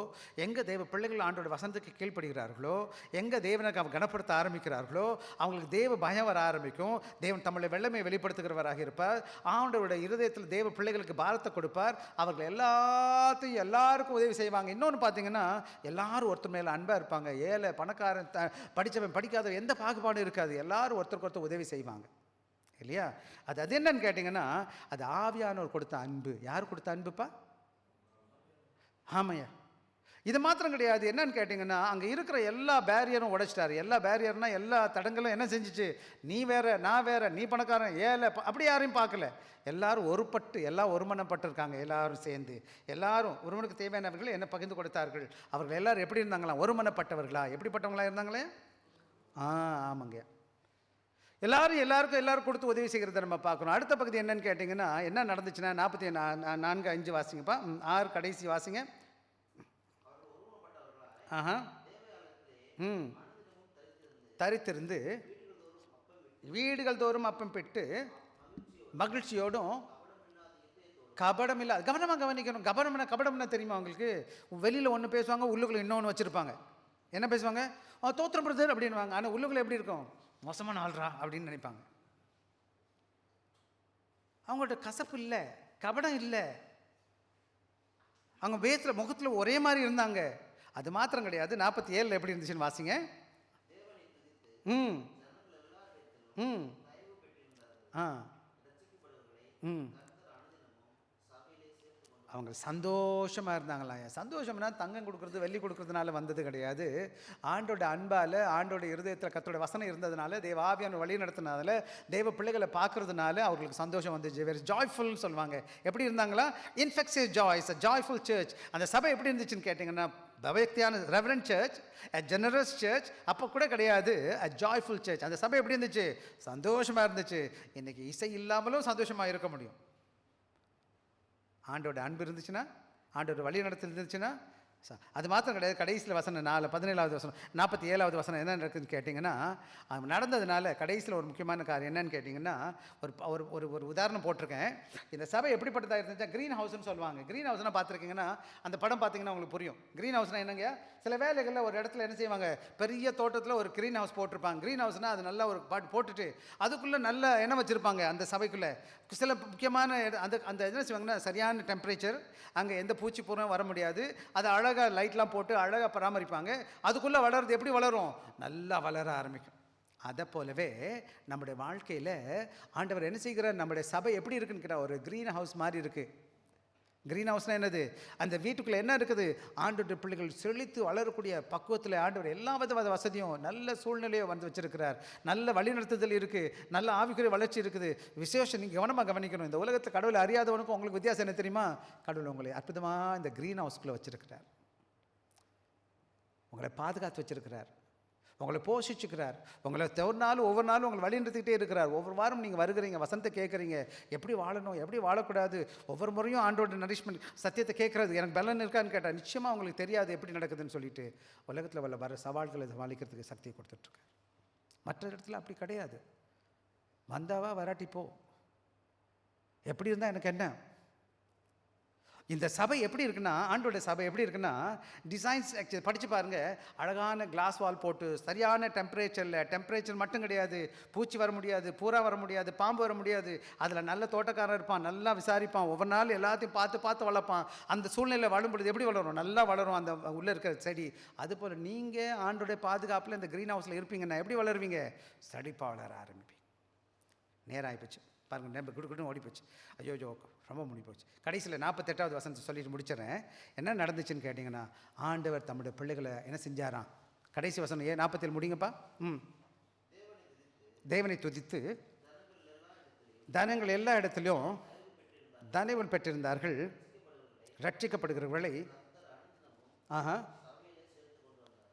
எங்கே தேவ பிள்ளைகள் ஆண்டோட வசனத்துக்கு கீழ்ப்படுகிறார்களோ, எங்கே தேவனுக்கு அவங்க கனப்படுத்த ஆரம்பிக்கிறார்களோ, அவங்களுக்கு தேவ பயம் வர ஆரம்பிக்கும். தேவன் தம்முடைய வெள்ளமையை வெளிப்படுத்துகிறவராக இருப்பார். ஆண்டவருடைய இருதயத்தில் தேவ பிள்ளைகளுக்கு பாரத்தை கொடுப்பார். அவர்கள் எல்லாருக்கும் உதவி செய்வாங்க. இன்னொன்று பார்த்தீங்கன்னா, எல்லாரும் ஒருத்தர் மேலே அன்பாக இருப்பாங்க. ஏழை பணக்காரன் படித்தவன் படிக்காத எந்த பாகுபாடும் இருக்காது. எல்லாரும் ஒருத்தருக்கு ஒருத்தர் உதவி செய்வாங்க இல்லையா? அது என்னன்னு கேட்டிங்கன்னா, அது ஆவியானவர் கொடுத்த அன்பு. யார் கொடுத்த அன்புப்பா? ஆமையா. இது மாத்திரம் கிடையாது. என்னன்னு கேட்டிங்கன்னா, அங்கே இருக்கிற எல்லா பேரியரும் உடைச்சிட்டாரு. எல்லா பேரியர்னா எல்லா தடங்களும் என்ன செஞ்சிச்சு, நீ வேற நான் வேற, நீ பணக்காரன் ஏழை அப்படி யாரையும் பார்க்கல. எல்லாரும் ஒருப்பட்டு எல்லாம் ஒருமனப்பட்டிருக்காங்க. எல்லாரும் சேர்ந்து எல்லாரும் ஒருவனுக்கு தேவையானவர்கள் என்ன பகிர்ந்து கொடுத்தார்கள். அவர்கள் எல்லாரும் எப்படி இருந்தாங்களா, ஒருமனப்பட்டவர்களா, எப்படிப்பட்டவங்களா இருந்தாங்களே? ஆமாங்க. எல்லாரும் கொடுத்து உதவி செய்கிறத நம்ம பார்க்கணும். அடுத்த பகுதி என்னன்னு கேட்டிங்கன்னா, என்ன நடந்துச்சுன்னா 44:5 வாசிங்கப்பா. 6 கடைசி வாசிங்க. தரித்திருந்து வீடுகள் தோறும் அப்பம் பெற்று மகிழ்ச்சியோடும் கபடம் இல்லை. கவனமாக கவனிக்கணும். கபடம்னா தெரியுமா உங்களுக்கு? வெளியில் ஒன்று பேசுவாங்க, உள்ளுக்குள்ள இன்னொன்று வச்சுருப்பாங்க. என்ன பேசுவாங்க? தோத்திரம் பிரதர் அப்படின்வாங்க. ஆனால் உள்ளுக்குள்ள எப்படி இருக்கும்? மோசமான ஆள்றா அப்படின்னு நினைப்பாங்க. அவங்கள்ட்ட கசப்பு இல்லை, கபடம் இல்லை. அவங்க பேசுகிற முகத்தில் ஒரே மாதிரி இருந்தாங்க. அது மாத்திரம் கிடையாது. 47 எப்படி இருந்துச்சுன்னு வாசிங்க. ம் ம் ஆ ம் அவங்க சந்தோஷமாக இருந்தாங்களா? சந்தோஷம்னா தங்கம் கொடுக்குறது வெள்ளி கொடுக்குறதுனால வந்தது கிடையாது. ஆண்டோட அன்பால், ஆண்டோட இருதயத்தில் கர்த்தருடைய வசனம் இருந்ததுனால, தேவ ஆவியான வழி நடத்தினால, தேவ பிள்ளைகளை பார்க்கறதுனால அவர்களுக்கு சந்தோஷம் வந்துச்சு. வெரி ஜாய்ஃபுல்னு சொல்லுவாங்க. எப்படி இருந்தாங்களா? Infectious joys, a joyful church. அந்த சபை எப்படி இருந்துச்சுன்னு கேட்டிங்கன்னா, பவக்தியான reverent church, a generous church. அப்போ கூட கிடையாது, அ ஜாய்ஃபுல் சர்ச். அந்த சபை எப்படி இருந்துச்சு? சந்தோஷமாக இருந்துச்சு. இன்றைக்கி இசை இல்லாமலும் சந்தோஷமாக இருக்க முடியும். ஆண்டோட அன்பு இருந்துச்சுன்னா, ஆண்டோட வழி நடத்தி இருந்துச்சுன்னா, அது மாத்திரம் கிடையாது. கடைசியில் வசனம் 17வது வசனம் 47வது வசனம் என்ன இருக்குதுன்னு கேட்டிங்கன்னா, அது நடந்ததுனால கடைசியில் ஒரு முக்கியமான காரியம் என்னன்னு கேட்டிங்கன்னா, ஒரு உதாரணம் போட்டிருக்கேன். இந்த சபை எப்படிப்பட்டதாக இருந்துச்சா, க்ரீன் ஹவுஸ்ன்னு சொல்லுவாங்க. க்ரீன் ஹவுஸ்னால் பார்த்துருக்கீங்கன்னா, அந்த படம் பார்த்தீங்கன்னா உங்களுக்கு புரியும். க்ரீன் ஹவுஸ்னால் என்னங்க? சில வேலைகளில் ஒரு இடத்துல என்ன செய்வாங்க, பெரிய தோட்டத்தில் ஒரு க்ரீன் ஹவுஸ் போட்டிருப்பாங்க. க்ரீன் ஹவுஸ்னால் அது நல்லா ஒரு பாட்டு போட்டுட்டு அதுக்குள்ளே நல்ல என்ன வச்சுருப்பாங்க. அந்த சபைக்குள்ளே சில முக்கியமான அந்த என்ன செய்வாங்கன்னா, சரியான டெம்பரேச்சர், அங்கே எந்த பூச்சி பூரம் வர முடியாது. அது அழகாக லைட்லாம் போட்டு அழகாக பராமரிப்பாங்க. அதுக்குள்ளே வளருது. எப்படி வளரும்? நல்லா வளர ஆரம்பிக்கும். அதை போலவே நம்முடைய வாழ்க்கையில் ஆண்டவர் என்ன செய்கிறார்? நம்முடைய சபை எப்படி இருக்குன்னு கேட்டால், ஒரு க்ரீன் ஹவுஸ் மாதிரி இருக்குது. க்ரீன் ஹவுஸ்னால் என்னது? அந்த வீட்டுக்குள்ளே என்ன இருக்குது? ஆண்டோட பிள்ளைகள் செழித்து வளரக்கூடிய பக்குவத்தில் ஆண்டவர் எல்லா வித வசதியும் நல்ல சூழ்நிலையை வந்து வச்சிருக்கிறார். நல்ல வழிநடத்துதல் இருக்குது, நல்ல ஆவிக்குரிய வளர்ச்சி இருக்குது. விசேஷம் நீங்கள் கவனமாக கவனிக்கணும். இந்த உலகத்தில் கடவுளை அறியாதவனுக்கும் உங்களுக்கு வித்தியாசம் என்ன தெரியுமா? கடவுள் உங்களை அற்புதமாக இந்த க்ரீன் ஹவுஸ்குள்ளே வச்சிருக்கிறார். உங்களை பாதுகாத்து வச்சிருக்கிறார், உங்களை போஷிச்சுக்கிறார், உங்களை ஒவ்வொரு நாளும் உங்களை வழி நடத்திக்கிட்டே இருக்கிறார். ஒவ்வொரு வாரம் நீங்கள் வருகிறீங்க, வசனத்தை கேட்குறீங்க, எப்படி வாழணும், எப்படி வாழக்கூடாது. ஒவ்வொரு முறையும் ஆண்டோட நரிஷ்மெண்ட் சத்தியத்தை கேட்குறது. எனக்கு பலன் இருக்கான்னு கேட்டால் நிச்சயமாக உங்களுக்கு தெரியாது எப்படி நடக்குதுன்னு சொல்லிட்டு உலகத்தில் வர சவால்களை சமாளிக்கிறதுக்கு சக்தியை கொடுத்துட்ருக்கார். மற்ற இடத்துல அப்படி கிடையாது. வந்தாவா வராட்டி போ, எப்படி இருந்தால் எனக்கு என்ன. இந்த சபை எப்படி இருக்குன்னா, ஆண்டோட சபை எப்படி இருக்குன்னா, டிசைன்ஸ் படித்து பாருங்கள். அழகான கிளாஸ் வால் போட்டு சரியான டெம்பரேச்சர் மட்டும் கிடையாது, பூச்சி வர முடியாது, பூரா வர முடியாது, பாம்பு வர முடியாது. அதில் நல்ல தோட்டக்காரன் இருப்பான், நல்லா விசாரிப்பான், ஒவ்வொரு நாள் எல்லாத்தையும் பார்த்து வளர்ப்பான். அந்த சூழ்நிலை வாழும்பொழுது எப்படி வளரும்? நல்லா வளரும் அந்த உள்ளே இருக்கிற செடி. அதுபோல் நீங்கள் ஆண்டோடைய பாதுகாப்பில் இந்த க்ரீன் ஹவுஸில் இருப்பீங்கன்னா எப்படி வளருவீங்க? செழிப்பாக வளர ஆரம்பிப்பீங்க. நேரம் ஆகிப்போச்சு பாருங்கள், நம்ப குடுக்குன்னு ஓடி போச்சு. ஐயோ ரொம்ப முடி போச்சு. கடைசியில் 48வது வசனத்தை சொல்லிட்டு முடிச்சிடறேன். என்ன நடந்துச்சுன்னு கேட்டிங்கன்னா, ஆண்டவர் தம்முடைய பிள்ளைகளை என்ன செஞ்சாராம்? கடைசி வசனம் 47 முடிங்கப்பா. தேவனை துதித்து தனங்கள் எல்லா இடத்துலையும் தனவன் பெற்றிருந்தார்கள், ரட்சிக்கப்படுகிறவர்களை.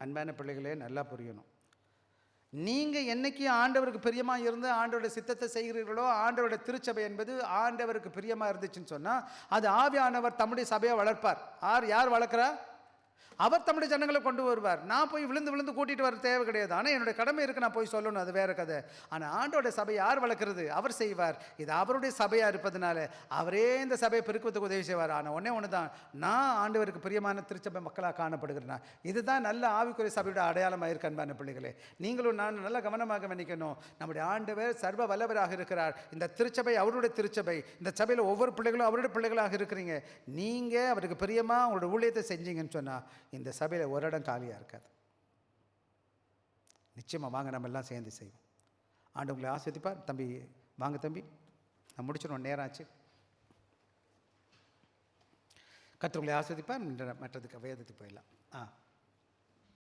அன்பான பிள்ளைகளே, நல்லா புரியணும். நீங்கள் என்னைக்கு ஆண்டவருக்கு பிரியமாக இருந்து ஆண்டவருடைய சித்தத்தை செய்கிறீர்களோ, ஆண்டவருடைய திருச்சபை என்பது ஆண்டவருக்கு பிரியமாக இருந்துச்சுன்னு சொன்னால், அது ஆவியானவர் தம்முடைய சபையை வளர்ப்பார். யார் வளர்க்குறா? அவர் தம்முடைய ஜனங்களை கொண்டு வருவார். நான் போய் விழுந்து கூட்டிகிட்டு வர தேவை கிடையாது. ஆனால் என்னுடைய கடமை இருக்குது, நான் போய் சொல்லணும், அது வேறு கதை. ஆனால் ஆண்டோட சபை யார் வளர்க்குறது? அவர் செய்வார். இது அவருடைய சபையாக இருப்பதனால அவரே இந்த சபையை பெருக்குவதுக்கு உதவி செய்வார். ஆனால் ஒன்று தான், நான் ஆண்டவருக்கு பிரியமான திருச்சபை மக்களாக காணப்படுகிறேன். இதுதான் நல்ல ஆவிக்குரிய சபையோட அடையாளமாக இருக்கு. அன்பான பிள்ளைகளே, நீங்களும் நான் நல்ல கவனமாக கவனிக்கணும். நம்முடைய ஆண்டவர் சர்வ வல்லவராக இருக்கிறார். இந்த திருச்சபை அவருடைய திருச்சபை. இந்த சபையில் ஒவ்வொரு பிள்ளைகளும் அவருடைய பிள்ளைகளாக இருக்கிறீங்க. நீங்கள் அவருக்கு பிரியமாக உங்களோட ஊழியத்தை செஞ்சீங்கன்னு சொன்னால் இந்த சபையில் ஒரு இடம் காலியாக இருக்காது. நிச்சயமாக வாங்க, நம்ம எல்லாம் சேர்ந்து செய்வோம். ஆண்டு உங்களை ஆஸ்வதிப்பார். தம்பி வாங்க தம்பி, நான் முடிச்சிடணும், நேரம் ஆச்சு. கர்த்தர் உங்களை ஆஸ்வதிப்பார். மற்றதுக்கு வேதத்துக்கு போயிடலாம். ஆ